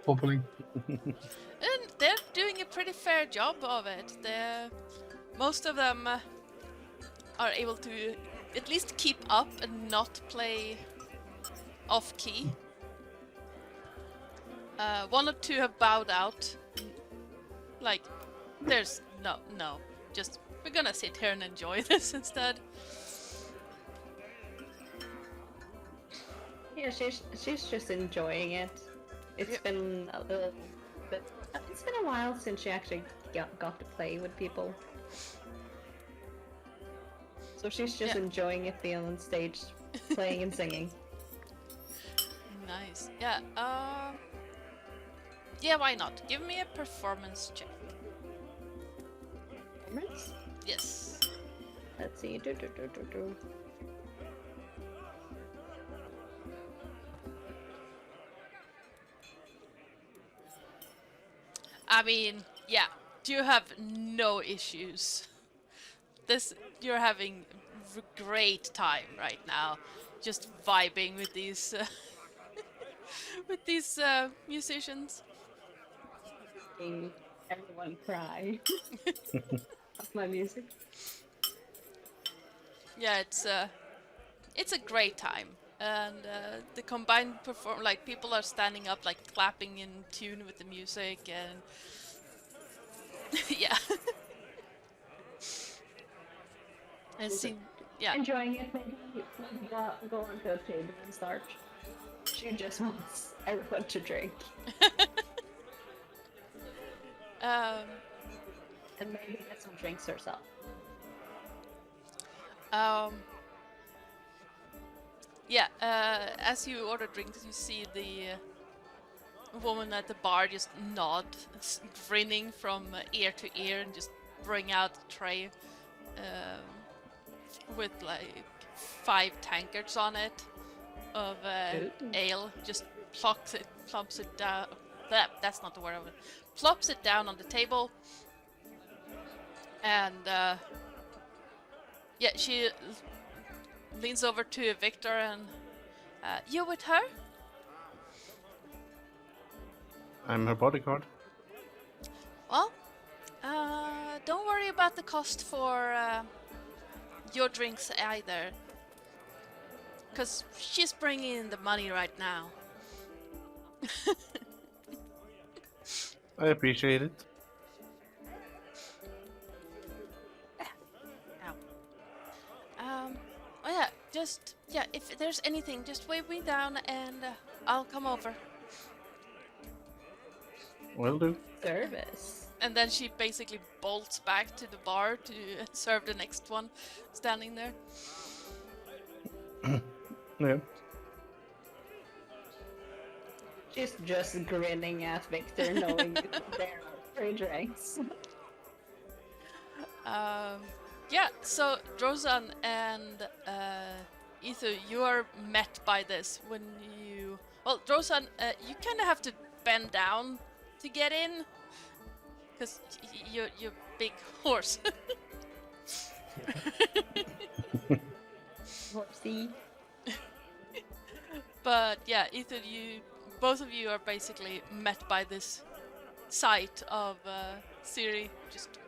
properly. And they're doing a pretty fair job of it. Most of them are able to at least keep up and not play off key. One or two have bowed out. Like, there's no, just we're gonna sit here and enjoy this instead. Yeah, she's just enjoying it. It's been a little bit. It's been a while since she actually got to play with people. So she's just Yeah. enjoying it being on stage, playing and singing. Nice. Yeah. Yeah, why not? Give me a performance check. Performance? Yes. Let's see. Do. I mean, yeah, you have no issues. You're having a great time right now, just vibing with these musicians. Making everyone cry. Of my music. Yeah, it's a great time. and the combined like people are standing up, like clapping in tune with the music, and yeah. And yeah. Enjoying it, maybe go onto a table and start. She just wants everyone to drink. And maybe get some drinks herself. Yeah, as you order drinks, you see the woman at the bar just nod, grinning from ear to ear, and just bring out a tray with like 5 tankards on it of ale. Just plumps it down. That's not the word of it. Plops it down on the table, and yeah, she leans over to Victor and, you with her? I'm her bodyguard. Well, don't worry about the cost for your drinks either, because she's bringing in the money right now. I appreciate it. Oh yeah, if there's anything, just wave me down and I'll come over. Will do. Service. And then she basically bolts back to the bar to serve the next one standing there. Yeah. She's just grinning at Victor, knowing there are 3 drinks. Yeah, so Drozan and Ether, you are met by this when you... Well, Drozan, you kind of have to bend down to get in, because you're big horse. Horsey. But yeah, Ether, both of you are basically met by this sight of Ciri just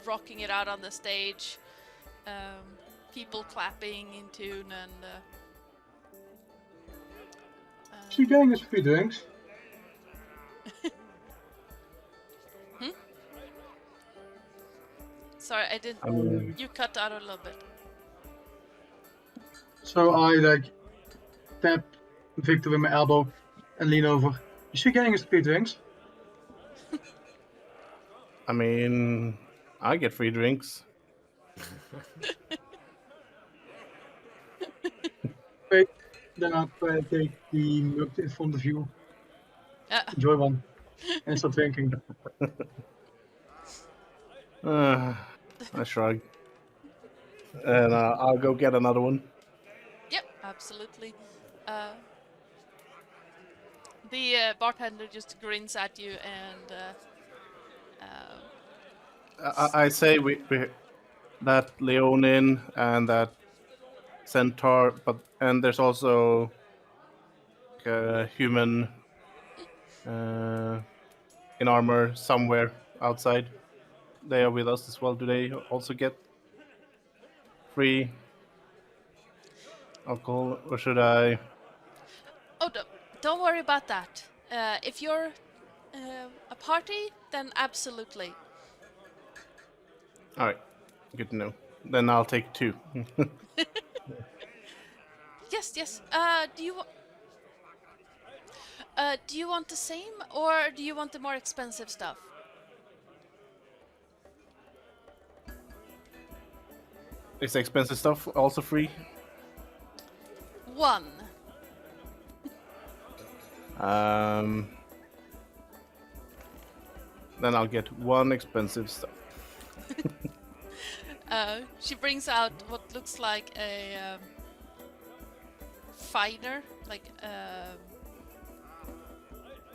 rocking it out on the stage, people clapping in tune, and She getting us free drinks. Sorry, I didn't. You cut out a little bit. So I like tap Victor with my elbow and lean over. Is she getting us free drinks? I mean, I get free drinks. Wait, then I'll try to take the mug in front of you. Enjoy one. And start drinking. I shrug. And I'll go get another one. Yep, absolutely. The bartender just grins at you and I say we that Leonin and that centaur, and there's also a human in armor somewhere outside. They are with us as well. Do they also get free alcohol, or should I? Oh, don't worry about that. If you're a party, then absolutely. All right, good to know. Then I'll take 2. Yes. Do you want the same, or do you want the more expensive stuff? Is the expensive stuff also free? 1. Then I'll get 1 expensive stuff. She brings out what looks like a finer, like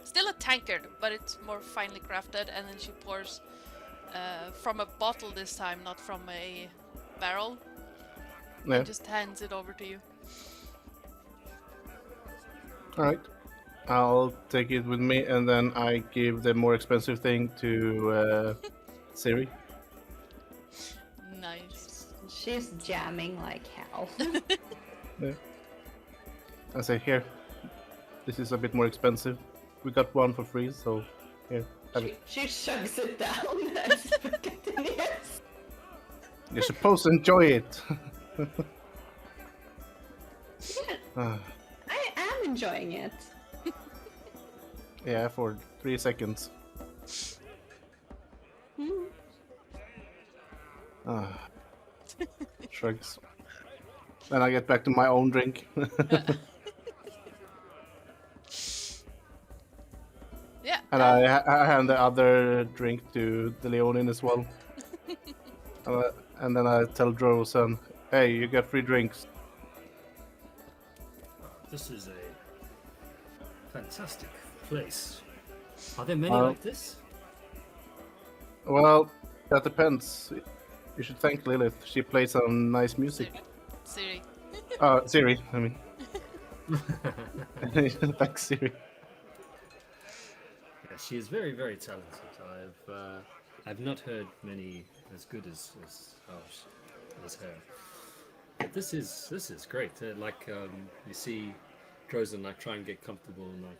still a tankard, but it's more finely crafted, and then she pours from a bottle this time, not from a barrel. Yeah. And just hands it over to you. All right. I'll take it with me, and then I give the more expensive thing to Ciri. Nice. She's jamming like hell. Yeah. I say, here, this is a bit more expensive. We got one for free, so here, have it. She chugs it down as it continues. You're supposed to enjoy it. Ah, I am enjoying it. yeah, for 3 seconds. Hmm. Ah, shrugs. Then I get back to my own drink. Yeah. And I hand the other drink to the Leonin as well. And then I tell Drosen, hey, you got free drinks. This is a fantastic place. Are there many Well- like this? Well, that depends. You should thank Lillith. She plays some nice music. Siri. Siri, I mean. Thanks, Siri. Yeah, she is very, very talented. I've not heard many as good as her. But this is great. You see Drosen like try and get comfortable, and like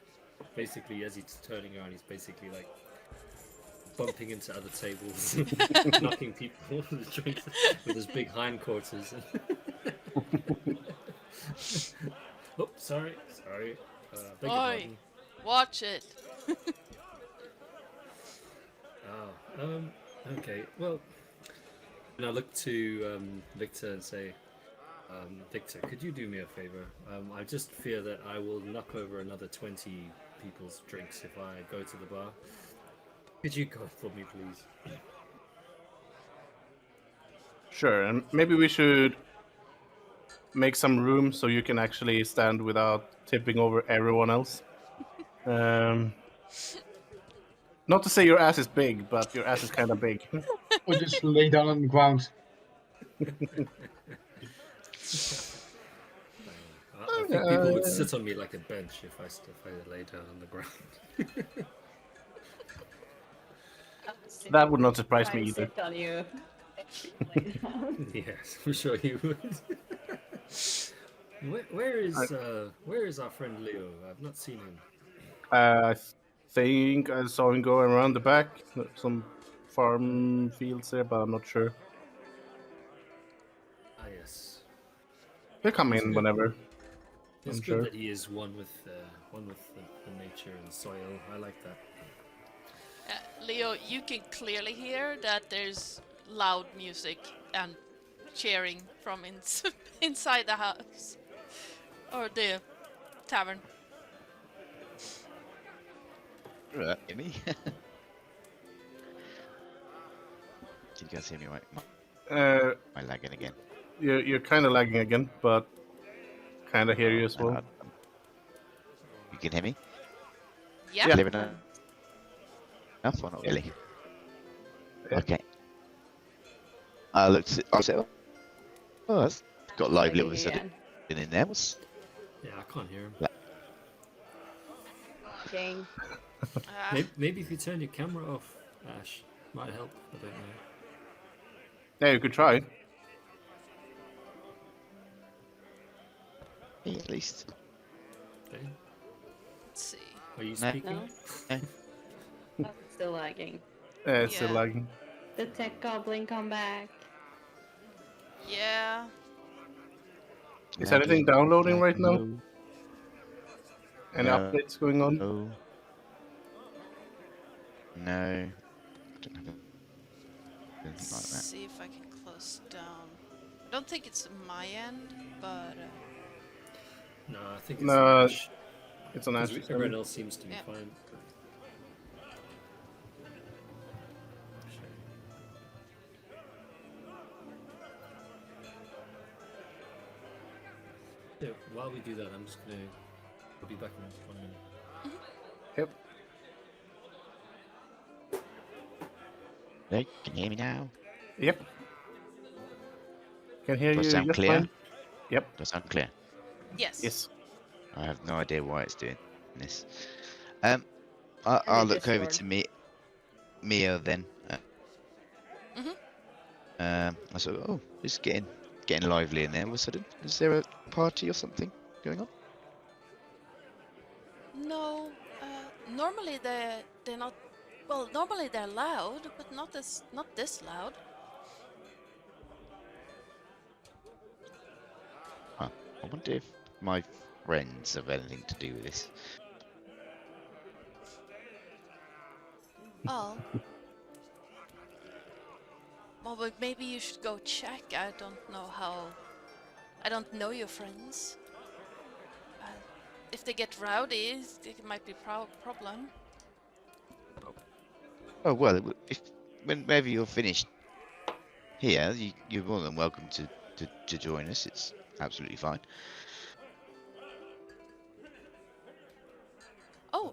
basically as he's turning around, he's basically like bumping into other tables, knocking people with drinks with his big hindquarters. Oh, sorry. Beg your Oi. pardon. Watch it. Okay. Well, and I look to Victor and say, Victor, could you do me a favor? I just fear that I will knock over another 20 people's drinks if I go to the bar. Could you go for me, please? Sure, and maybe we should make some room so you can actually stand without tipping over everyone else. Not to say your ass is big, but your ass is kind of big. Or just lay down on the ground. I think people would sit on me like a bench if I lay down on the ground. That would not surprise me I either. sit on you. Yes, I'm sure you would. Where is our friend Leo? I've not seen him. I think I saw him go around the back. Some farm fields there, but I'm not sure. Ah, yes. He'll come in whenever. It's I'm good sure. that he is one with the nature and soil. I like that. Leo, you can clearly hear that there's loud music and cheering from inside the house or the tavern. Right, hear me? Can you guys hear me? Am I lagging again? You're kind of lagging again, but kind of hear you as well. You can hear me? Yeah. Clear enough or not really? Yeah. Okay. I looked. I said, "Oh, that's got live little sudden in there." What's Yeah, I can't hear him. Dang. Maybe if you turn your camera off, Ash, might help. I don't know. Yeah, you could try. me at least? Okay. Let's see. Are you No. speaking? I'm still lagging. It's still Yeah. lagging. The tech goblin come back. Yeah. Is anything downloading right now? No. Any No. updates going on? No. No. I don't have anything Let's like that. see if I can close down. I don't think it's my end, but No, I think it's No, Ash. It's on 'Cause Ash. everyone else seems to be Yeah. fine. Yeah, while we do that, I'm just gonna. I'll be back in 1 minute. Yep. Hey, can you hear me now? Yep. Can hear Does you it sound just clear? fine. Yep. Does that sound clear? yes. Yes. I have no idea why it's doing this. I'll look over to Mia then. I thought, oh, it's getting lively in there all of a sudden. Is there a party or something going on? normally they're not. Well, normally they're loud, but not this loud. Huh. I wonder if my friends have anything to do with this. Oh. Well, but maybe you should go check. I don't know how. I don't know your friends. If they get rowdy, it might be problem. Oh well, whenever you're finished here, you're more than welcome to join us. It's absolutely fine. Oh,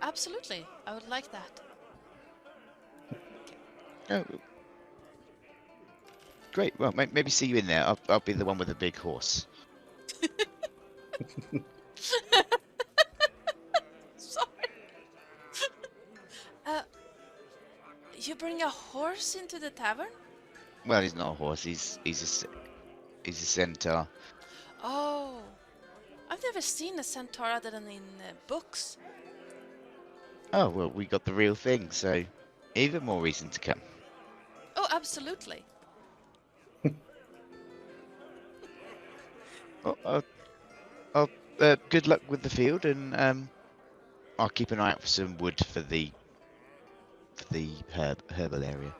absolutely. I would like that. Oh, great. Well, maybe see you in there. I'll be the one with the big horse. Sorry. You bring a horse into the tavern? Well, he's not a horse. He's a centaur. Oh, I've never seen a centaur other than in books. Oh well, we got the real thing, so even more reason to come. Oh, absolutely. Good luck with the field, and I'll keep an eye out for some wood for the herbal area,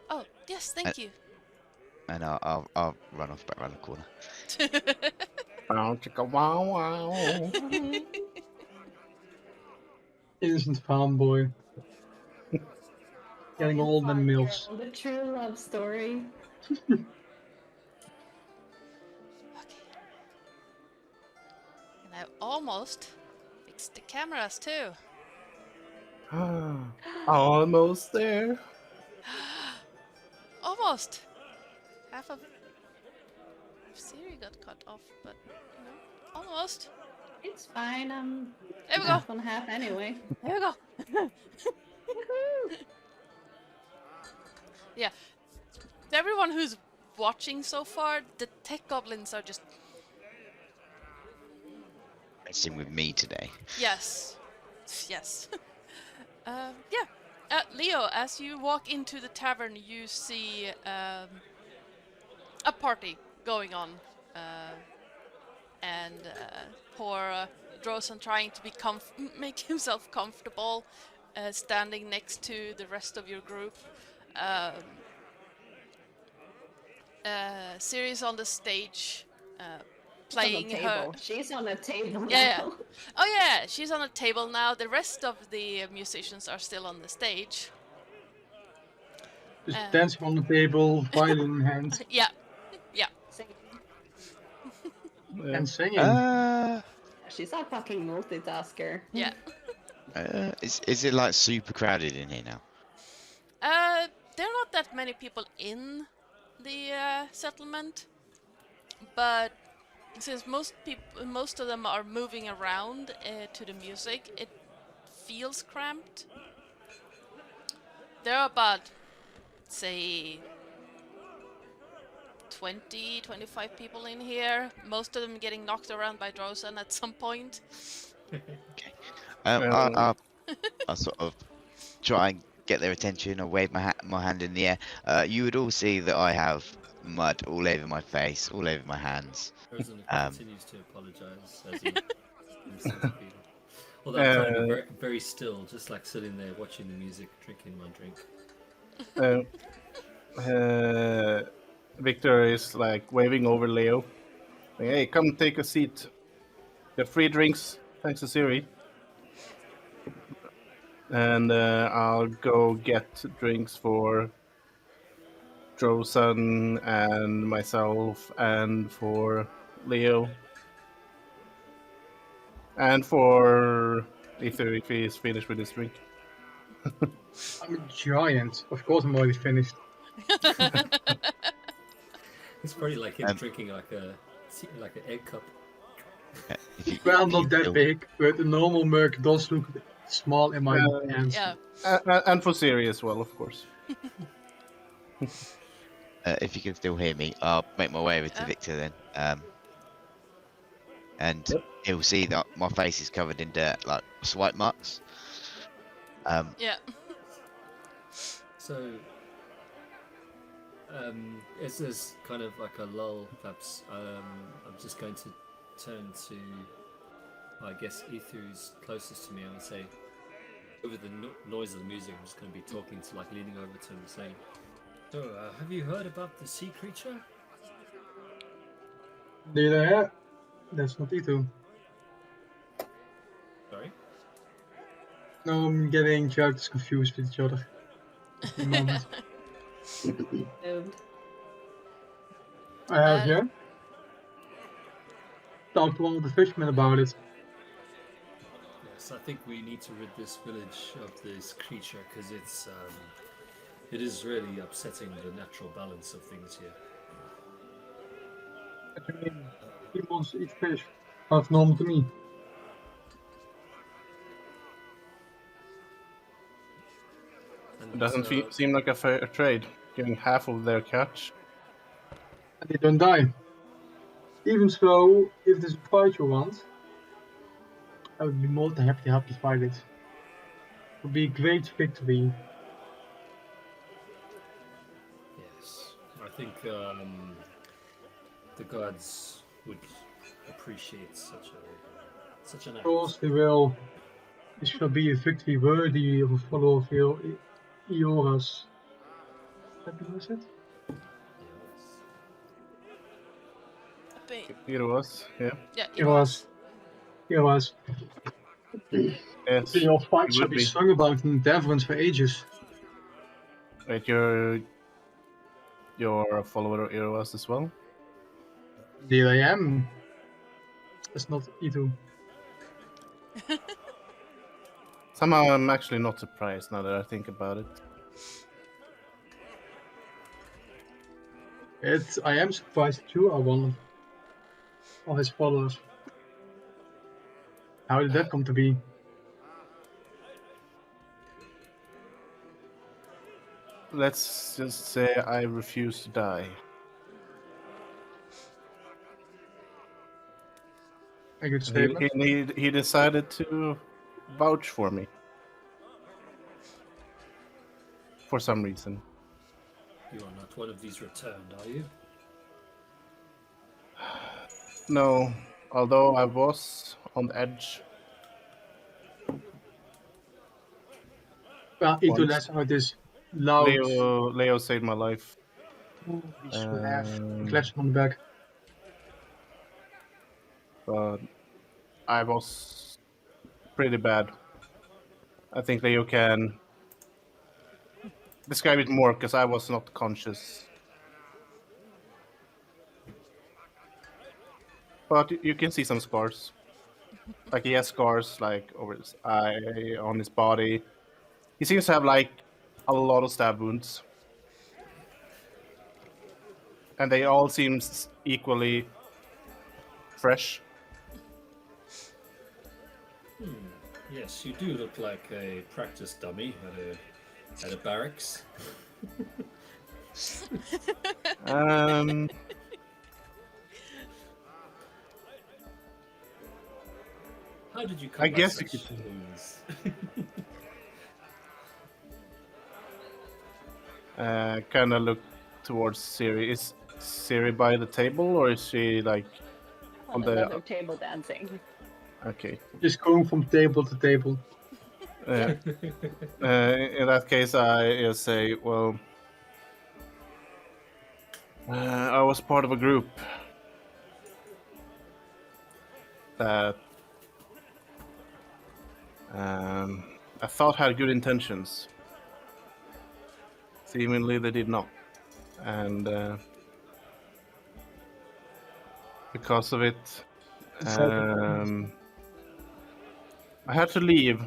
Oh, yes, thank you. and I'll run off back around the corner. Bow, chicka, wow, wow. Innocent farm boy. Getting all the milfs. The true love story. Okay. And I almost fixed the cameras too. Almost there. Almost. Half of Siri got cut off, but you know, almost. It's fine. I'm There we go. half on half anyway. There we go. Woohoo! Yeah. To everyone who's watching so far, the tech goblins are just Messing with me today. yes, yes. Yeah. Leo, as you walk into the tavern, you see a party going on, and poor Drosan trying to be make himself comfortable, standing next to the rest of your group. Siri's on the stage, playing her. She's on a table. Yeah, now. Oh yeah, she's on a table now. The rest of the musicians are still on the stage. Just dancing on the table, violin in hand, Yeah, Singing. and singing. She's a fucking multitasker. yeah. Is it like super crowded in here now? There are not that many people in the settlement, but since most of them are moving around to the music, it feels cramped. There are about, say, 20-25 people in here, most of them getting knocked around by Drosan at some point. Okay. I'll sort of try and get their attention or wave my hand in the air. You would all see that I have mud all over my face, all over my hands. Rosen continues to apologise as he insults people. Although I'm trying to be very, very still, just like sitting there watching the music, drinking my drink. Victor is like waving over Leo. Like, hey, come take a seat. Got free drinks, thanks to Siri. And I'll go get drinks for Drosan and myself, and for Leo, and for Ether if he is finished with his drink. I'm a giant. Of course I'm already finished. It's probably like him drinking like an egg cup. Well, not that big, but the normal mug does look small in my hands. Yeah. And for Siri as well, of course. If you can still hear me, I'll make my way over to Victor then. And Yep. he'll see that my face is covered in dirt, like swipe marks. Yeah. So, as there's kind of like a lull, perhaps, I'm just going to turn to, I guess, Ether, who's closest to me, and say, over the noise of the music, I'm just going to be talking to, like, leaning over to him and saying, so, have you heard about the sea creature? Yeah, that's not Itu. Sorry? No, I'm getting characters confused with each other at the moment. Moved. I have Well- here talked to one of the fishermen about it. Yes, I think we need to rid this village of this creature, because it is really upsetting the natural balance of things here. What do you mean? He wants to eat fish. That's normal to me. And, It doesn't seem like a fair trade, giving half of their catch. And they don't die. Even so, if there's a fight you want, I would be more than happy to help you fight it. It would be a great victory. Yes, I think the gods would appreciate such an Of act. course they will. This shall be a victory worthy of a follower of Iora's. Was it? Yes. It was, yeah. Yeah, It was. It was. Yes. Your fight it shall would be be. sung about in taverns for ages. Wait, you're a follower of Eros as well? There I am. That's not Itu. Somehow I'm actually not surprised now that I think about it. I am surprised that you are one of his followers. How did that come to be? Let's just say I refuse to die. A good statement. He decided to vouch for me. For some reason. You are not one of these returned, are you? No, although I was on the edge. Well, Itu, Once. let's how it is. Loud. Leo saved my life. He should have. Um, Claps him on the back. But I was pretty bad. I think Leo can describe it more because I was not conscious. But you can see some scars. Like he has scars like over his eye, on his body. He seems to have like a lot of stab wounds. And they all seem equally fresh. Yes, you do look like a practice dummy at a barracks. How did you come I by guess you such could- wounds? Kind of look towards Siri. Is Siri by the table, or is she like on the? Another table dancing. Okay. Just going from table to table. In that case, I say, well, I was part of a group that I thought had good intentions. Seemingly, they did not, and because of it, I had to leave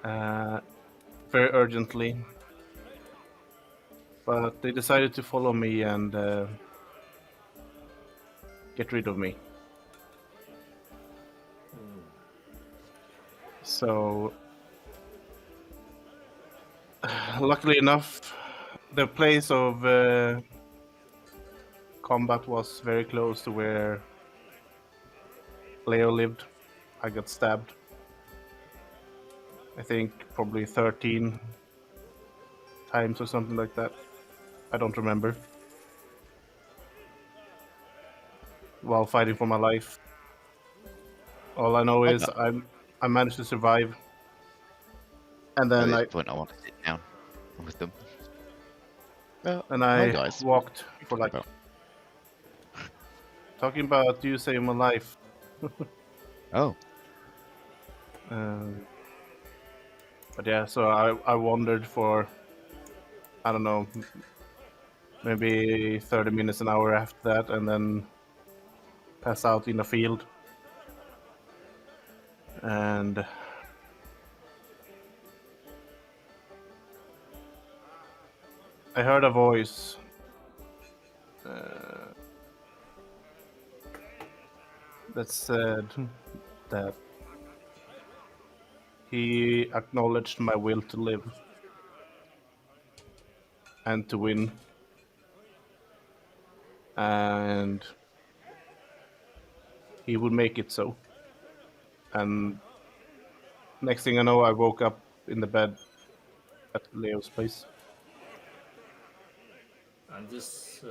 very urgently, but they decided to follow me and get rid of me. So, luckily enough, the place of combat was very close to where Leo lived. I got stabbed. I think probably 13 times or something like that. I don't remember. While fighting for my life. All I know is I managed to survive. And At then this point, I want to sit down with them. Well, and hi I guys. walked for like About. talking about you saving my life. Oh, But yeah, so I wandered for I don't know, maybe 30 minutes, an hour after that, and then passed out in a field. And I heard a voice. That said that he acknowledged my will to live and to win. And he would make it so. And next thing I know, I woke up in the bed at Leo's place. And this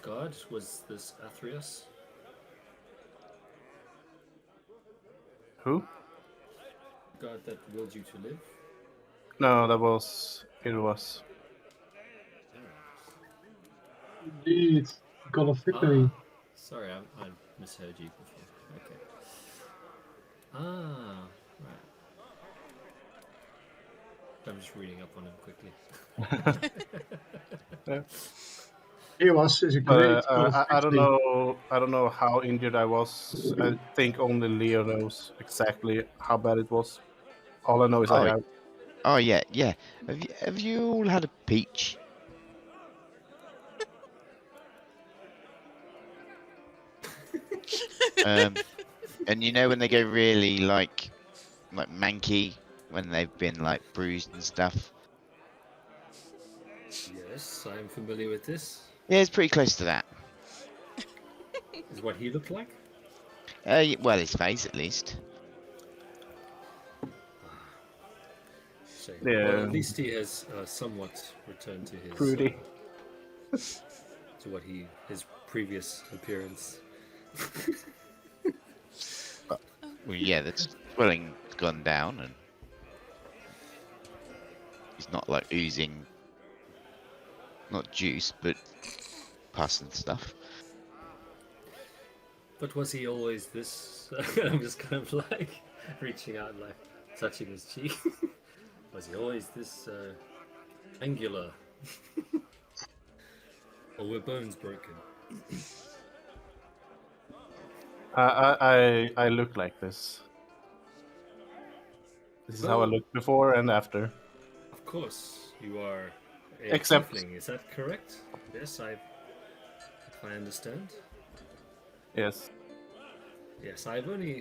god was this Athreus? Who? God that willed you to live? No, that was Irwas. Indeed, God of Victory. Sorry, I misheard you before. Okay. Ah, right. I'm just reading up on him quickly. Eos is a great God of I don't Victory. know. I don't know how injured I was. I think only Leo knows exactly how bad it was. All I know is Oh yeah. Have you all had a peach? And you know when they go really like manky when they've been like bruised and stuff. Yes, I'm familiar with this. Yeah, it's pretty close to that. Is what he looked like? Well, his face at least. Shame. Yeah. Well, at least he has somewhat returned to his Fruity. to what his previous appearance. Well, yeah, the swelling's gone down, and he's not like oozing, not juice, but pus and stuff. But was he always this? I'm just kind of like reaching out, like touching his cheek. Was he always this angular? Or were bones broken? I look like this. This is how I looked before and after. Of course, you are a Except- tiefling. Is that correct? Yes, if I understand. Yes. Yes, I'm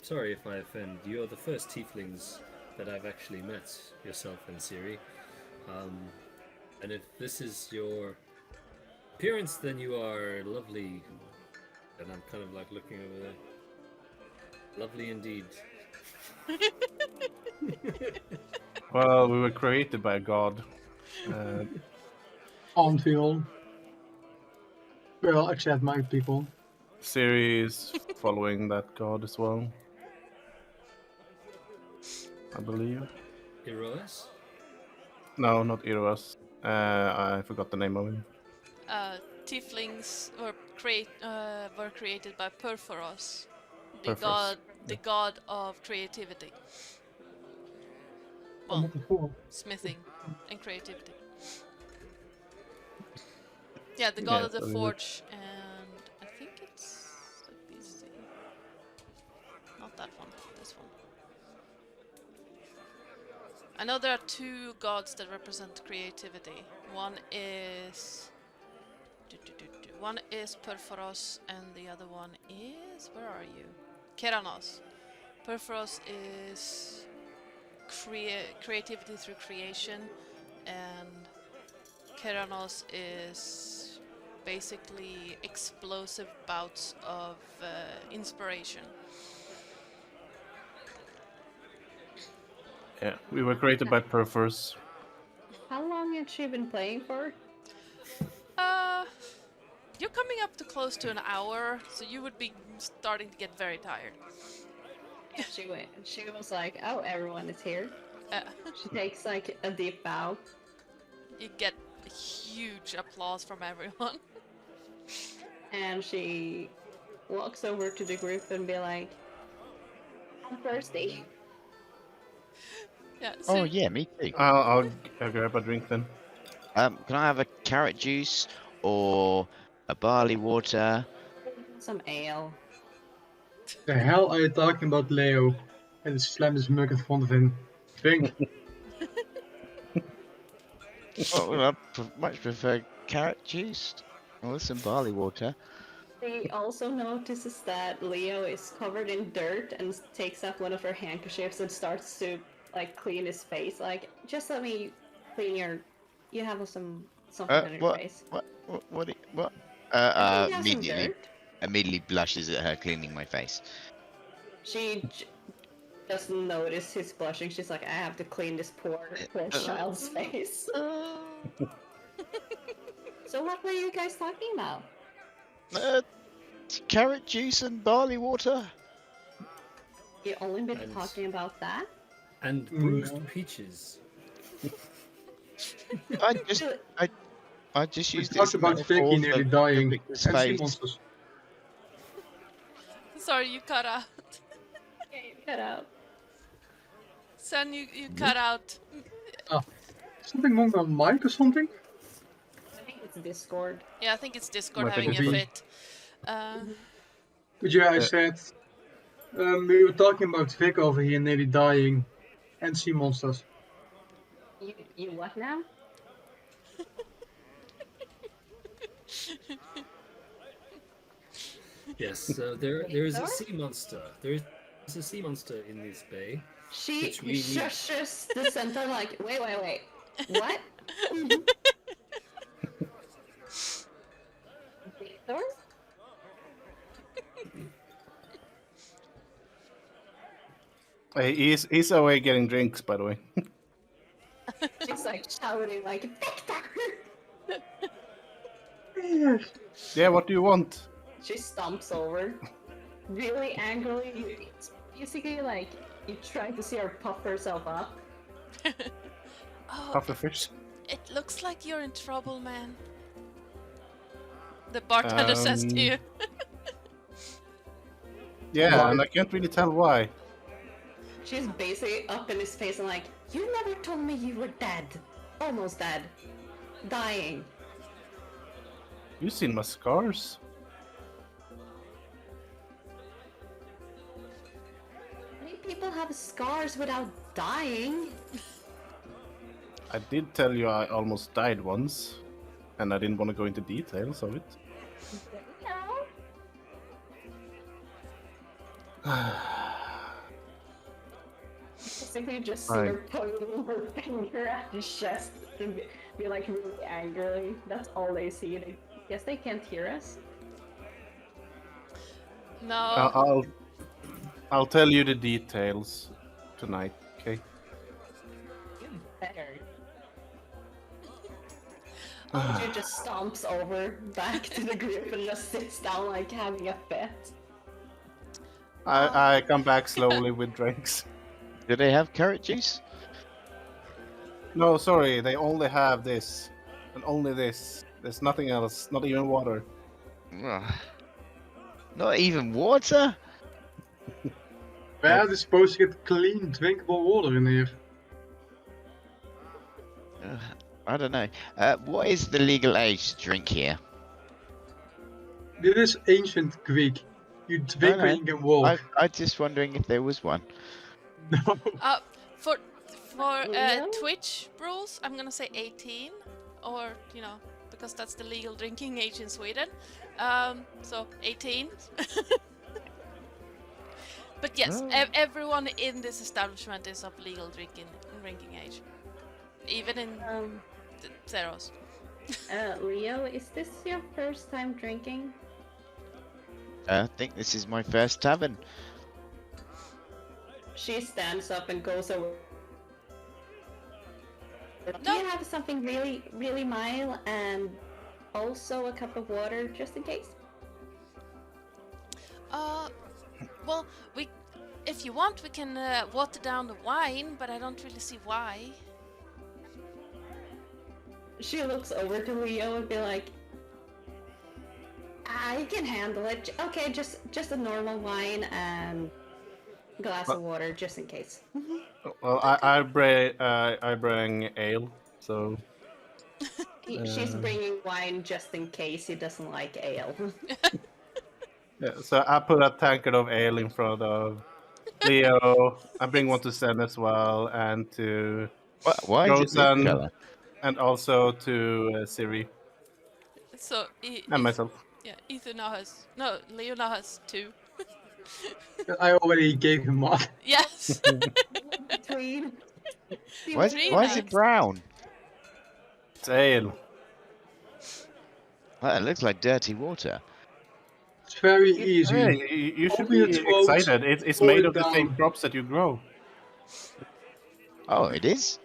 sorry if I offend. You're the first tieflings that I've actually met, yourself and Siri. And if this is your appearance, then you are lovely. And I'm kind of like looking over there. Lovely indeed. Well, we were created by God. Aren't we all? Well, except my people. Siri is following that God as well. I believe. Heroes? No, not Irwas. I forgot the name of him. Tieflings were created by Perforos, Perforos, the god of creativity. Oh, Well, not before. smithing and creativity. Yeah, the god Yes, of the I mean, forge, and I think it's let me see. Not that one, this one. I know there are two gods that represent creativity. One is Perforos, and the other one is, where are you? Keranos. Perforos is creativity through creation, and Keranos is basically explosive bouts of inspiration. Yeah, we were created by Perfors. How long had she been playing for? You're coming up to close to an hour, so you would be starting to get very tired. She was like, oh, everyone is here. Uh, She takes like a deep bow. you get huge applause from everyone. And she walks over to the group and be like, I'm thirsty. Yeah. So Oh yeah, me too. I'll grab a drink then. Can I have a carrot juice or a barley water? Some ale. The hell are you talking about, Leo? And slam his mug in front of him. Drink. Oh, well, much prefer carrot juice or some barley water. She also notices that Leo is covered in dirt and takes out one of her handkerchiefs and starts to like clean his face. Like, just let me clean your. You have something on your face. What? You have some Immediately dirt. blushes at her cleaning my face. She doesn't notice his blushing. She's like, I have to clean this poor child's face. So what were you guys talking about? Carrot juice and barley water. You only been And- talking about that? And bruised peaches. I just We used talked this about metaphor Vicky for nearly dying Victor's and sea face. monsters. sorry, you cut out. Okay, cut out. Sen, you cut out. Something wrong on mic or something? I think it's Discord. Yeah, I think it's Discord Might be having a Discord. fit. But yeah, I said we were talking about Vic over here nearly dying and sea monsters. You what now? Yes, so there is a Sorry? sea monster. There is a sea monster in this bay. She Which we need. shushes the center like, wait. What? Victor? He's away getting drinks, by the way. She's like shouting like, Victor! Yes. Yeah, what do you want? She stomps over, really angrily. It's basically like you try to see her puff herself up. Oh, Half a fish. it looks like you're in trouble, man. The bartender says to you. Yeah, Why? and I can't really tell why. She's basically up in his face and like, you never told me you were dead. Almost dead. Dying. You seen my scars? Many people have scars without dying. I did tell you I almost died once, and I didn't want to go into details of it. Basically just see her pointing her finger at his chest and be like really angrily. That's all they see. They guess they can't hear us. No. I'll tell you the details tonight, okay? Better. She just stomps over back to the group and just sits down like having a fit. I come back slowly with drinks. Do they have carrot juice? No, sorry, they only have this. And only this. There's nothing else, not even water. Ugh. Not even water? Where are they supposed to get clean, drinkable water in here? I don't know. What is the legal age to drink here? This is ancient Greek. You drink know. when you can walk. I'm just wondering if there was one. No. For Yeah. Twitch rules, I'm gonna say 18, or because that's the legal drinking age in Sweden. So 18. But yes, Oh. everyone in this establishment is of legal drinking age, even in Zeros. Leo, is this your first time drinking? I think this is my first tavern. She stands up and goes over. Do No. you have something really, really mild and also a cup of water just in case? Well, if you want, we can water down the wine, but I don't really see why. She looks over to Leo and be like, I can handle it. Okay, just a normal wine and a glass of water just in case. Well, I bring ale, so She's bringing wine just in case he doesn't like ale. yeah. So I put a tankard of ale in front of Leo. I bring one to Sen as well, and to Why is it this Rosen, colour? and also to Siri So, and myself. yeah, Ethan now has... No, Leo now has 2. I already gave him one. Yes! Between. Why is Nice. it brown? It's ale. Well, it looks like dirty water. It's very easy. Hey, you should Open your be throat, excited. It's pour made it of the same down. crops that you grow. Oh, it is?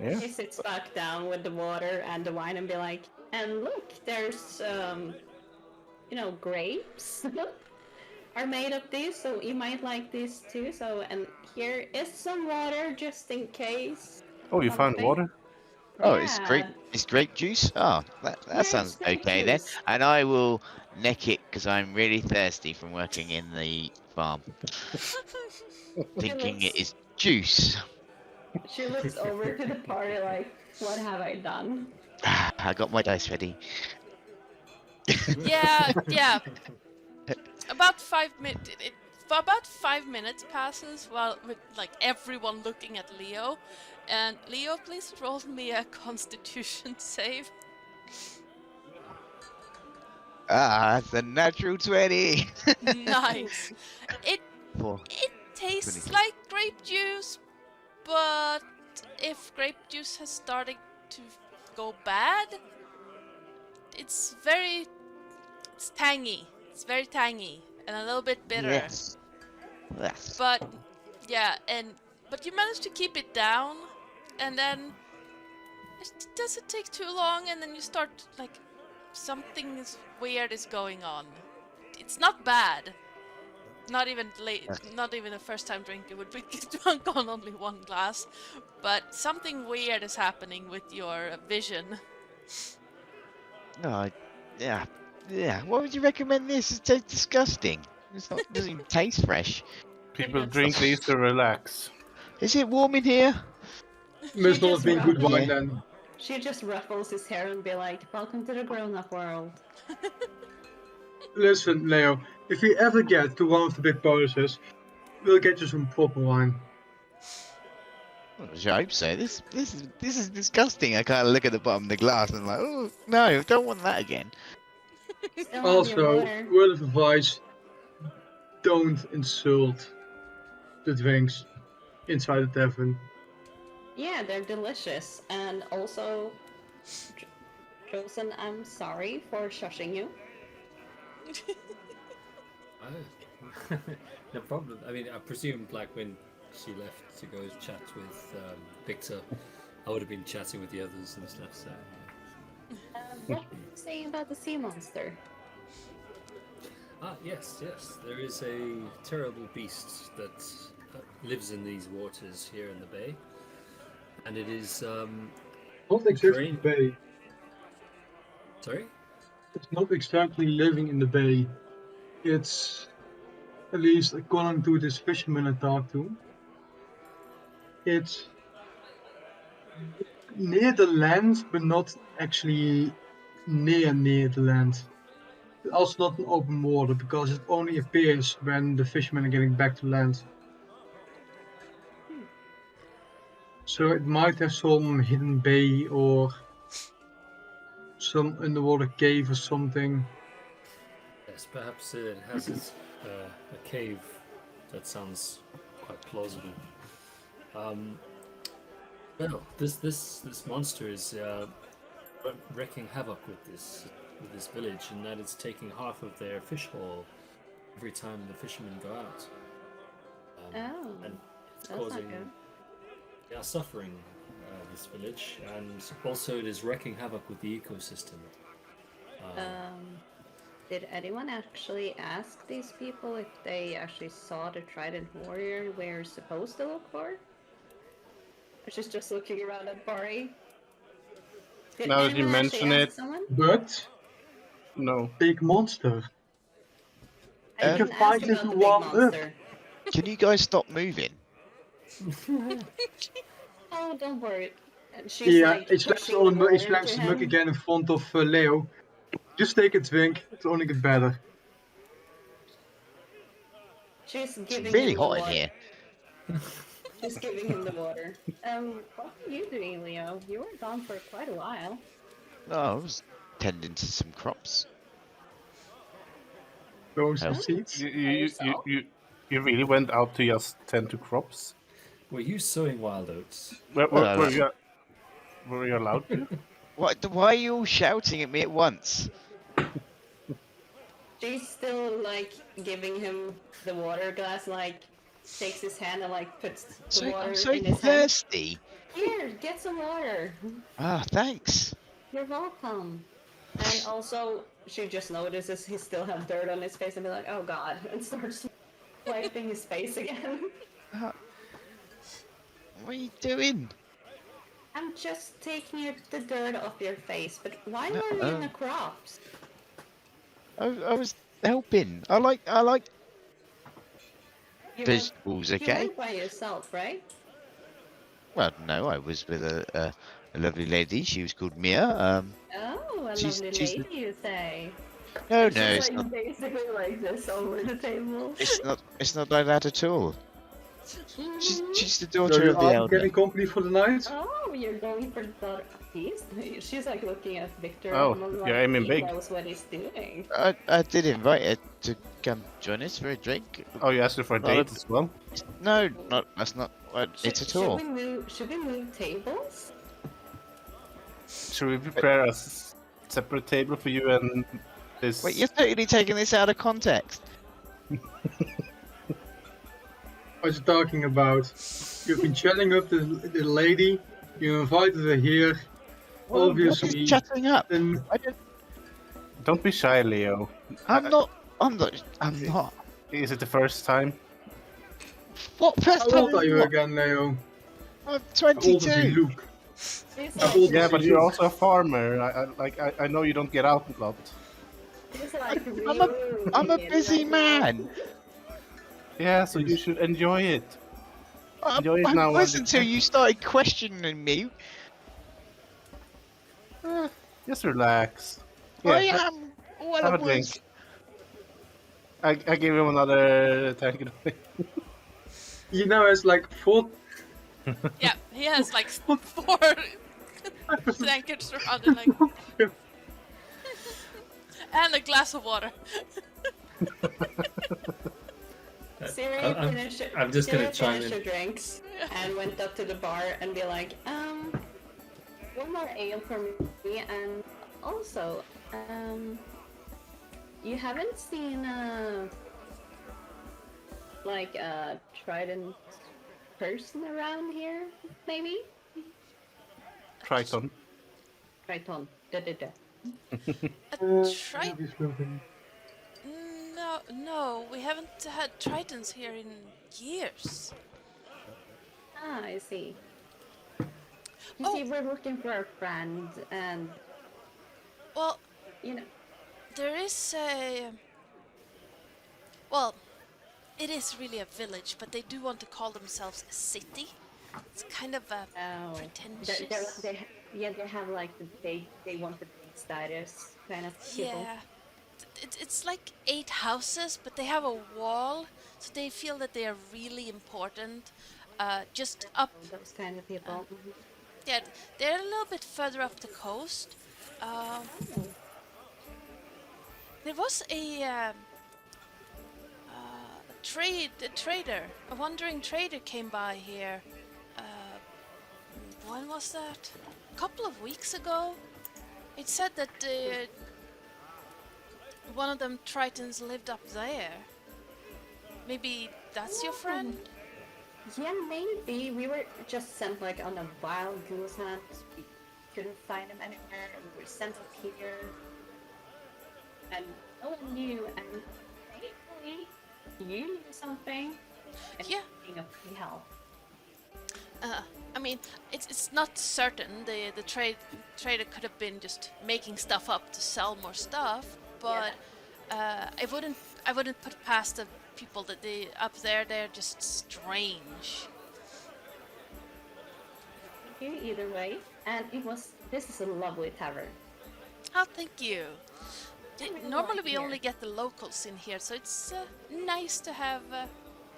Yeah. He sits back down with the water and the wine and be like, and look, there's, grapes are made of this, so you might like this too. So, and here is some water just in case. Oh, you found something." water? Oh, Yeah. it's grape juice? Oh, that Yeah, sounds it's grape okay then. juice. And I will neck it because I'm really thirsty from working in the farm. Thinking it is juice. She looks over to the party like, what have I done? I got my dice ready. Yeah. About 5 minutes. For about 5 minutes passes while with like everyone looking at Leo. And Leo, please roll me a Constitution save. It's a natural 20. Nice. It Four. tastes 22. like grape juice, but if grape juice has started to go bad, it's tangy. It's very tangy and a little bit bitter. Yes. But yeah, but you manage to keep it down, and then it doesn't take too long, and then you start like something weird is going on. It's not bad. Not even not even a first time drinker would be drunk on only one glass, but something weird is happening with your vision. No, yeah. Why would you recommend this? It tastes disgusting. Doesn't even taste fresh. People That's- drink these to relax. Is it warm in here? Must not just have been good ruffles- wine Yeah. then. She just ruffles his hair and be like, welcome to the grown-up world. Listen, Leo, if we ever get to one of the big policies, we'll get you some proper wine. I hope so. This is disgusting. I kind of look at the bottom of the glass and I'm like, oh no, I don't want that again. Still have your Also, water. word of advice, don't insult the drinks inside the tavern. Yeah, they're delicious. And also, Josen, I'm sorry for shushing you. Oh. No problem. I mean, I presume like when she left to go chat with Victor, I would have been chatting with the others and stuff. So What are you saying about the sea monster? yes. There is a terrible beast that lives in these waters here in the bay, and it is Not exactly Green. the bay. sorry. It's not exactly living in the bay. It's, at least according to this fisherman I talked to, it's near the land, but not actually near the land. It's also not an open water, because it only appears when the fishermen are getting back to land. So it might have some hidden bay or some underwater cave or something. Yes, perhaps it has a cave. That sounds quite plausible. Well, this monster is wreaking havoc with this village, and that it's taking half of their fish haul every time the fishermen go out. And it's that's not causing good. suffering this village, and also it is wreaking havoc with the ecosystem. Did anyone actually ask these people if they actually saw the trident warrior we're supposed to look for? Or she's just looking around at Bari? Did Now that you anyone actually mention ask it- someone? But No. big monster. I You can didn't fight ask if about you the big want up. monster. Can you guys stop moving? Oh, don't worry. And she's Yeah, like it slams pushing on the it water slams to his mug him. again in front of Leo. Just take a drink. It'll only get better. She's It's giving really him the hot in water. here. She's giving him the water. What are you doing, Leo? You were gone for quite a while. Oh, I was tending to some crops. Growing some Oh. seeds. You really went out to just tend to crops? Were you sowing wild oats? Were you allowed to? Why are you all shouting at me at once? She's still like giving him the water glass, like takes his hand and like puts the water I'm so in his hand. thirsty. Here, get some water. Ah, thanks. You're welcome. And also, she just notices he still has dirt on his face and be like, oh god, and starts wiping his face again. What are you doing? I'm just taking the dirt off your face, but why were you in the crops? I was helping. I like You vegetables, went, you okay? went by yourself, right? Well, no, I was with a lovely lady. She was called Mia. Oh, a She's- lovely she's the- lady, you say. No, She's it's like not. basically like this over the table. It's not like that at all. She's the So daughter you of the are elder. getting company for the night? Oh, you're going for the She's like looking at Victor. Oh, and, like, you're aiming he big. knows what he's doing. I did invite her to come join us for a drink. Oh, you asked her for a No, date that's- as well? No, that's not what it's at all. Should we move tables? Should we prepare a separate table for you and this? Wait, you're totally taking this out of context. What you talking about? You've been chatting up the lady. You invited her here. Well, Obviously. you're just chatting up. Then Don't be shy, Leo. I'm not. Is it the first time? What how first old time? are you again, Leo? I'm How old does he 22. look? She's How like, old Yeah, does but he you're look? also a farmer. I know you don't get out a lot. she's like I'm a really busy like, man. Yeah, so you should enjoy it. I Enjoy it now, was Andy. until you started questioning me. Just relax. I Yeah, am what have I a drink. was. I give him another tank. He now has like 4. Yeah, he has like 4 tankards around it, like, and a glass of water. Siri I'm- finished her- I'm just gonna Siri chime finished in. her drinks and went up to the bar and be like, one more ale for me, and also, you haven't seen like a trident person around here, maybe? Triton. Triton. Da-da-da. Try. No, we haven't had tritons here in years. Ah, I see. You Oh. see, we're looking for a friend, and Well, you know, there is a. Well, it is really a village, but they do want to call themselves a city. It's kind of a pretentious. they have like they want the big status kind of people. Yeah. It's like 8 houses, but they have a wall, so they feel that they are really important. Just up, Those kind of people. yeah, they're a little bit further up the coast. There was a trader, a wandering trader came by here. When was that? A couple of weeks ago. It said that one of them Tritons lived up there. Maybe that's your friend? Yeah, maybe. We were just sent like on a wild goose hunt. We couldn't find him anywhere, and we were sent up here. And no one knew, and thankfully, you knew something. And Yeah. being a free help. I mean, it's not certain. The trader could have been just making stuff up to sell more stuff, but I wouldn't put it past the people that they up there. They're just strange. Thank you either way. And this is a lovely tavern. Oh, thank you. really Normally like we here. only get the locals in here, so it's nice to have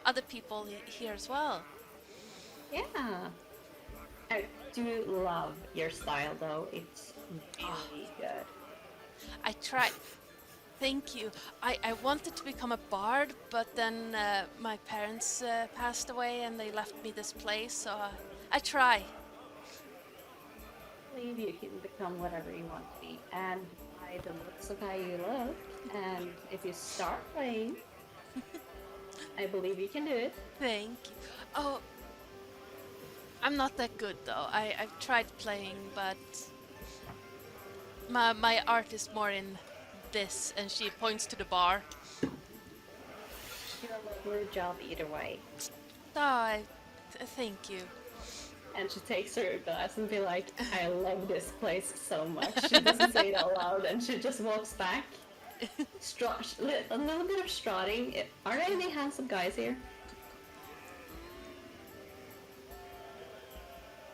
other people here as well. Yeah. I do love your style though. It's really good. I tried. Thank you. I wanted to become a bard, but then my parents passed away and they left me this place, so I try. I believe you can become whatever you want to be, and by the looks of how you look, and if you start playing, I believe you can do it. Thank you. Oh, I'm not that good though. I've tried playing, but my art is more in this, and she points to the bar. You do a lovely job either way. Oh, thank you. And she takes her glass and be like, I love this place so much. She doesn't say it out loud, and she just walks back. A little bit of strutting. Are there any handsome guys here?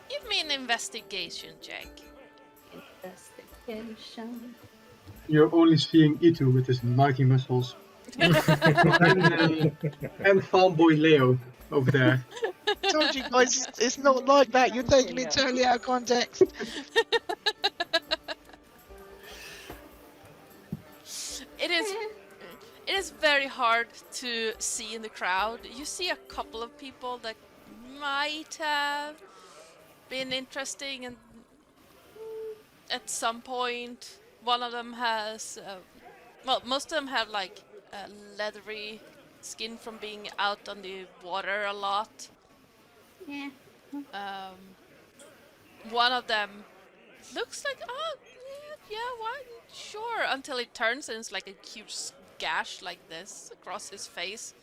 Give me an investigation check. Investigation. You're only seeing Itu with his mighty muscles. and farmboy Leo over there. Told you guys, it's not like that. You're taking it totally out of context. It is very hard to see in the crowd. You see a couple of people that might have been interesting, and at some point, one of them has, well, most of them have like leathery skin from being out on the water a lot. Yeah. One of them looks like, oh, yeah, why? Sure, until it turns and it's like a huge gash like this across his face.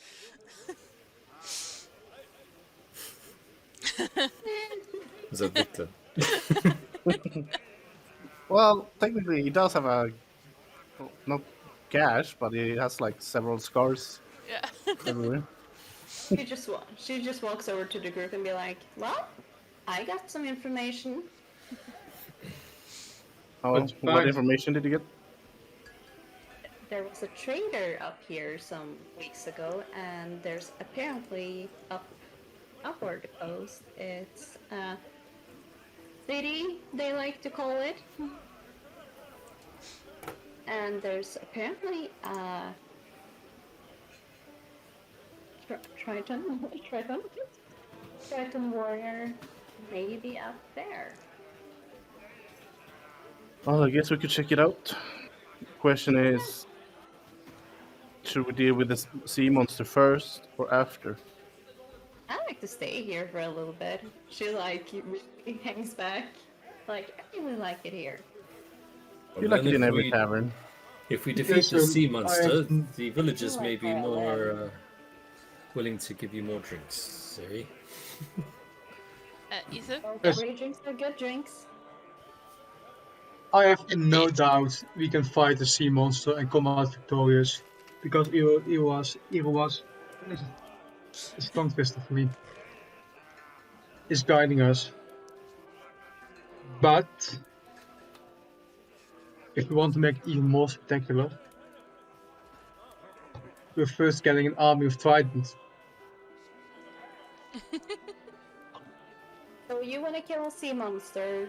Is that Victor? Well, technically, he does have a not gash, but he has like several scars Yeah. everywhere. She just walks over to the group and be like, well, I got some information. Oh, That's what fine. information did you get? There was a trader up here some weeks ago, and there's apparently upward the coast. It's a city, they like to call it. And there's apparently a Triton warrior maybe up there. Well, I guess we could check it out. Question is, should we deal with the sea monster first or after? I like to stay here for a little bit. She like really hangs back. Like, I really like it here. You like Well, it in if every we- tavern. If we defeat the Yes, sea I- monster, the villagers may be Like more willing to give you more drinks, Siri. Ethan? Well, Yes. free drinks are good drinks. I have no doubt we can fight the sea monster and come out victorious, because it was it's a tongue twister for me. It's guiding us. But if we want to make it even more spectacular, we're first getting an army of tridents. So you want to kill a sea monster,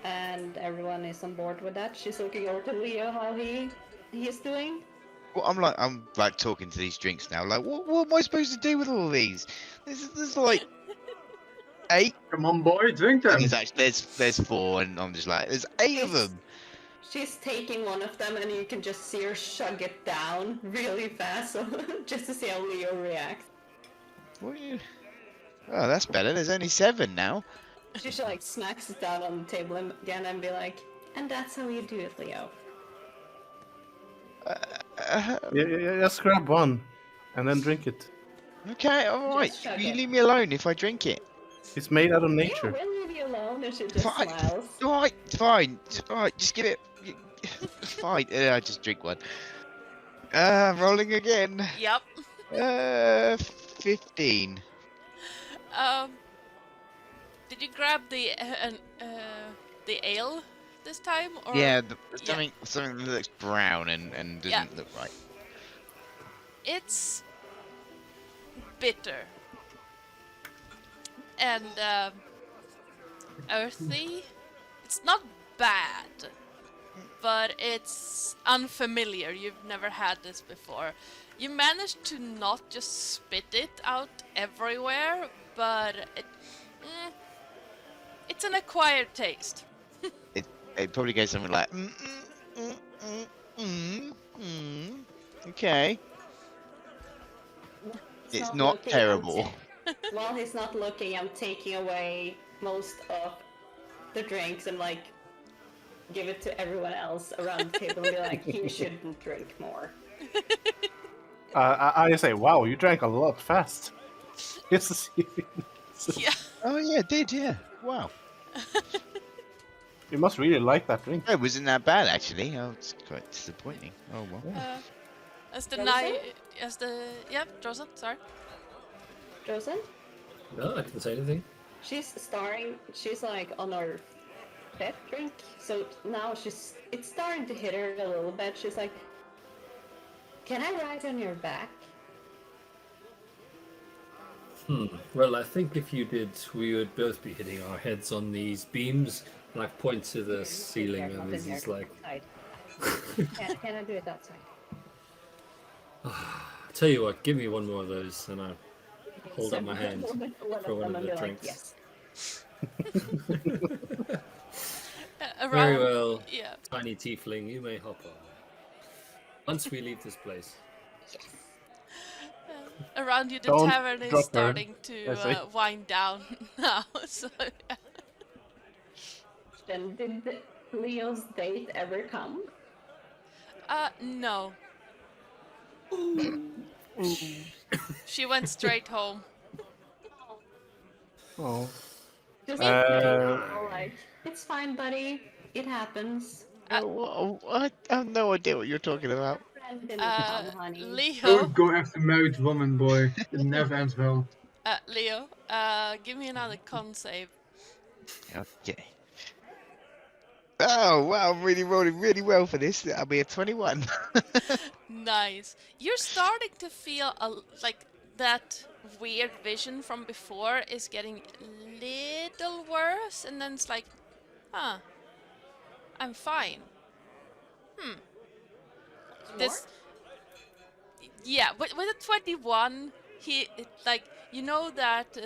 and everyone is on board with that. She's looking over to Leo how he's doing. Well, I'm like talking to these drinks now. Like, what am I supposed to do with all these? There's like 8. Come on, boy, drink them. And there's 4, and I'm just like, there's 8 of them. she's taking one of them, and you can just see her chug it down really fast, so just to see how Leo reacts. What are you? Oh, that's better. There's only 7 now. She should like smacks it down on the table again and be like, and that's how you do it, Leo. Yeah, just grab one, and then drink it. Okay, alright. Just chug You it. leave me alone if I drink it. It's made out of Yeah, nature. we'll leave you alone, and she just Fine. smiles. Alright, fine. Alright, just give it. It's fine. I just drink one. Rolling again. Yep. 15. Did you grab the ale this time, or Yeah, Yeah. something that looks brown and doesn't Yeah. look right. It's bitter and earthy. It's not bad, but it's unfamiliar. You've never had this before. You managed to not just spit it out everywhere, but it's an acquired taste. It probably goes something like. Okay. It's not looking, terrible. While he's not looking, I'm taking away most of the drinks and like give it to everyone else around the table and be like, you shouldn't drink more. I say, wow, you drank a lot fast. Yes. Yeah. Oh yeah, it did, yeah. Wow. You must really like that drink. It wasn't that bad actually. Oh, it's quite disappointing. Oh well. As the Drozen? night, Drozen, sorry. Drozen? No, I didn't say anything. She's like on her 5th drink, so now it's starting to hit her a little bit. She's like, can I ride on your back? Well, I think if you did, we would both be hitting our heads on these beams. And I point to the ceiling, and this is like. Outside. Can I do it outside? Tell you what, give me one more of those, and I hold up my hand One for one of them the and be like, drinks. yes. Around, Very well, Yeah. tiny tiefling, you may hop on. Once we leave this place. Around you, the Don't tavern is drop her, starting I to say. wind down now. So yeah. Then did Leo's date ever come? No. She went straight home. Oh. Just like, it's fine, buddy. It happens. I have no idea what you're talking about. Friend didn't come, honey. Leo, Don't go after married woman, boy. It never ends well. Leo, give me another con save. Okay. Oh wow, I'm really rolling really well for this. That'll be a 21. Nice. You're starting to feel like that weird vision from before is getting a little worse, and then it's like, I'm fine. This, yeah, with a 21, like, you know that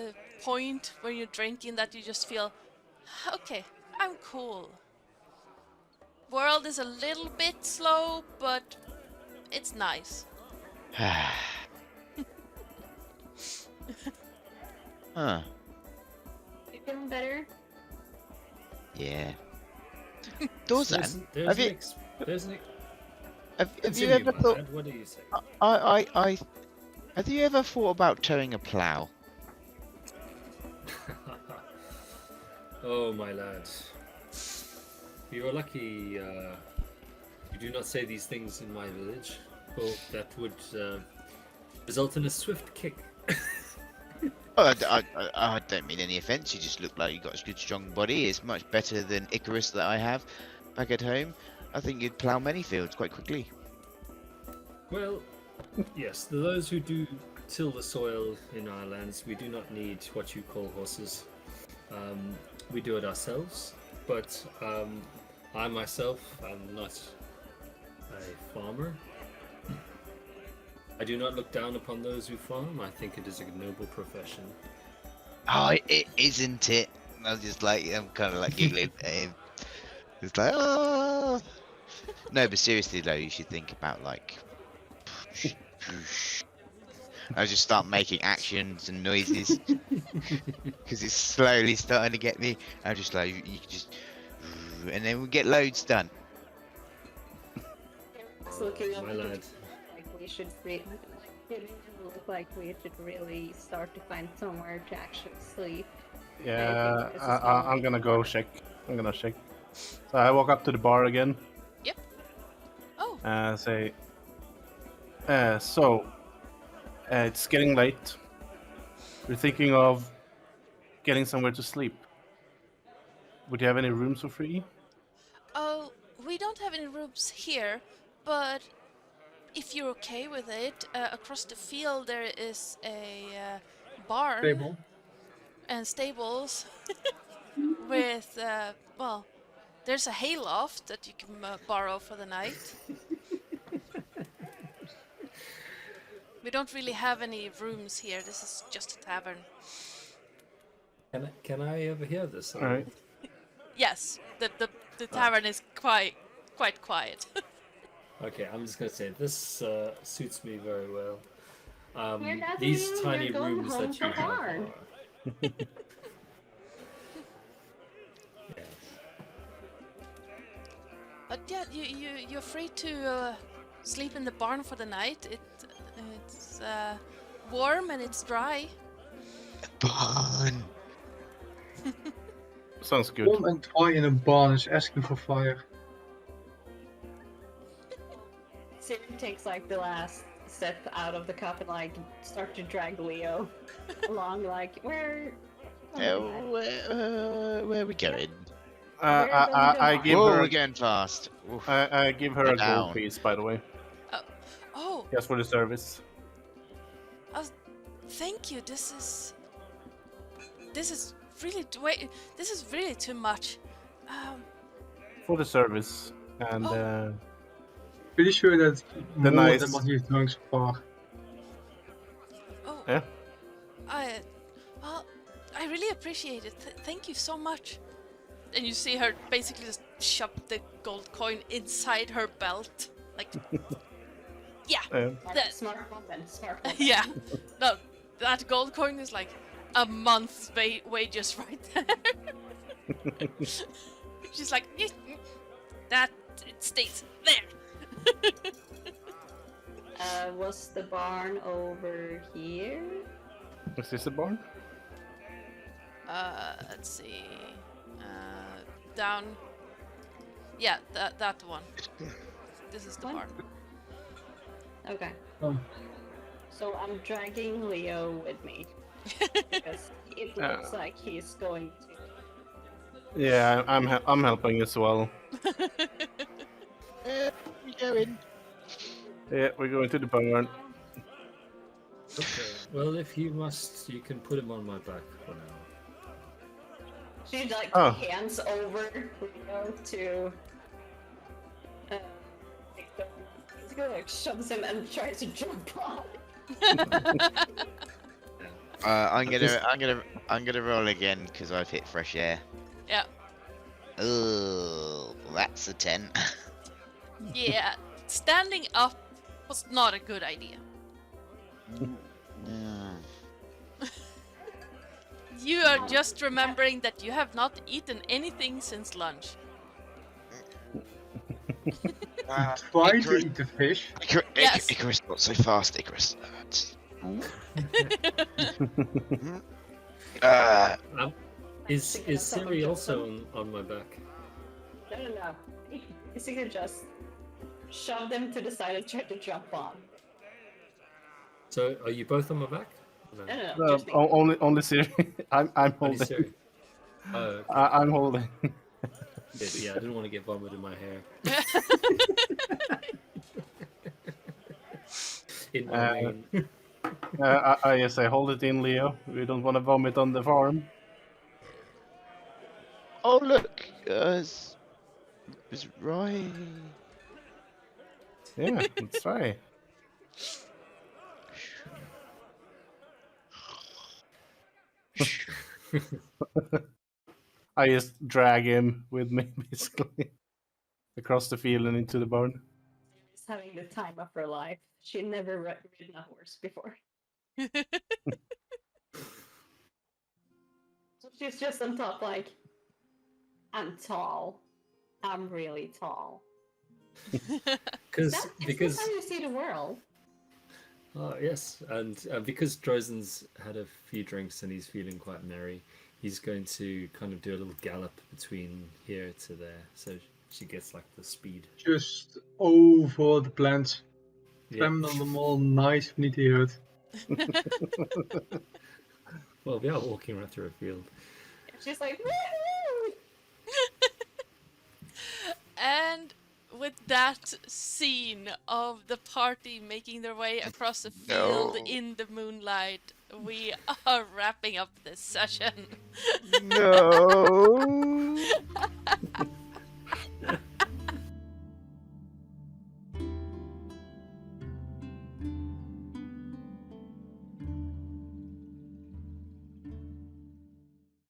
point where you're drinking that you just feel, okay, I'm cool. World is a little bit slow, but it's nice. Huh. You feeling better? Yeah. Dawson, There's have an you there's an have you continue, ever my thought? lad, what do you say? Have you ever thought about towing a plough? Oh, my lad. You are lucky you do not say these things in my village. Well, that would result in a swift kick. Oh, I don't mean any offence. You just look like you've got a good, strong body. It's much better than Icarus that I have back at home. I think you'd plough many fields quite quickly. Well, yes, those who do till the soil in our lands, we do not need what you call horses. We do it ourselves, but I myself am not a farmer. I do not look down upon those who farm. I think it is a noble profession. Oh, it isn't it? I'm kind of like giggling at him. It's like, oh. No, but seriously though, you should think about like. I just start making actions and noises because it's slowly starting to get me. I'm just like, you can just, and then we get loads done. It's looking up My lad. like we should look like we should really start to find somewhere to actually sleep. Yeah, this is I'm gonna go check. I'm gonna check. So I walk up to the bar again. Yep. Oh, Say, it's getting late. We're thinking of getting somewhere to sleep. Would you have any rooms for free? oh, we don't have any rooms here, but if you're okay with it, across the field there is a barn Stable. and stables with, well, there's a hayloft that you can borrow for the night. We don't really have any rooms here. This is just a tavern. Can I overhear this? All right. Yes, the tavern is quite quiet. Okay, I'm just gonna say this suits me very well. Where does These it mean tiny you're going rooms home that you from have barn? are. Yes. But yeah, you're free to sleep in the barn for the night. It's warm and it's dry. Barn. Sounds good. Warm and dry in a barn is asking for fire. Siri takes like the last step out of the cup and like start to drag Leo along. Like where? Where are we going? I give Whoa, her. we're going fast. Oof. I give her a Down. gold piece, by the way, Oh, just for the service. thank you. This is really this is really too much. For the service, and Oh. Pretty sure that's more nice- than what you've done so far. Oh, Yeah. Well, I really appreciate it. Thank you so much. And you see her basically just shove the gold coin inside her belt, like, yeah, that, Smart woman, smart woman. yeah. No, that gold coin is like a month's wages right there. She's like, that it stays there. Was the barn over here? Is this a barn? Let's see. Down. Yeah, that one. This is the What? barn. Okay. Oh. So I'm dragging Leo with me because it looks like he's going to. Yeah, I'm helping as well. Where are we going? Yeah, we're going to the barn. Okay. Well, if you must, you can put him on my back for now. She like Oh. hands over Leo to. Like, shoves him and tries to jump on. I'm gonna roll again because I've hit fresh air. Yeah. Oh, that's a 10. Yeah. Standing up was not a good idea. Mm. You are just remembering that you have not eaten anything since lunch. Try to Icarus- eat the fish. Yes. Icarus, not so fast, Icarus. Is Thinking of something Siri to also on my back? No. He basically just shoved him to the side and tried to jump on. So, are you both on my back? No. No, just me. Only Siri. I'm Only holding. Siri. Oh, okay. I'm holding. Yeah, I didn't want to get vomit in my hair. In my mane. Yes, I hold it in, Leo. We don't want to vomit on the farm. Oh look, it's right. Yeah, let's try. I just drag him with me, basically. across the field and into the barn. She's having the time of her life. She never ridden a horse before. So she's just on top, like, I'm tall. I'm really tall. Because That's how you see the world. oh yes, and because Drozen's had a few drinks and he's feeling quite merry, he's going to kind of do a little gallop between here to there, so she gets like the speed. Just over the plants. Yeah. Zwemmen allemaal nice niet hurt. Well, we are walking right through a field. She's like, woohoo! And with that scene of the party making their way across the field No. in the moonlight, we are wrapping up this session. No.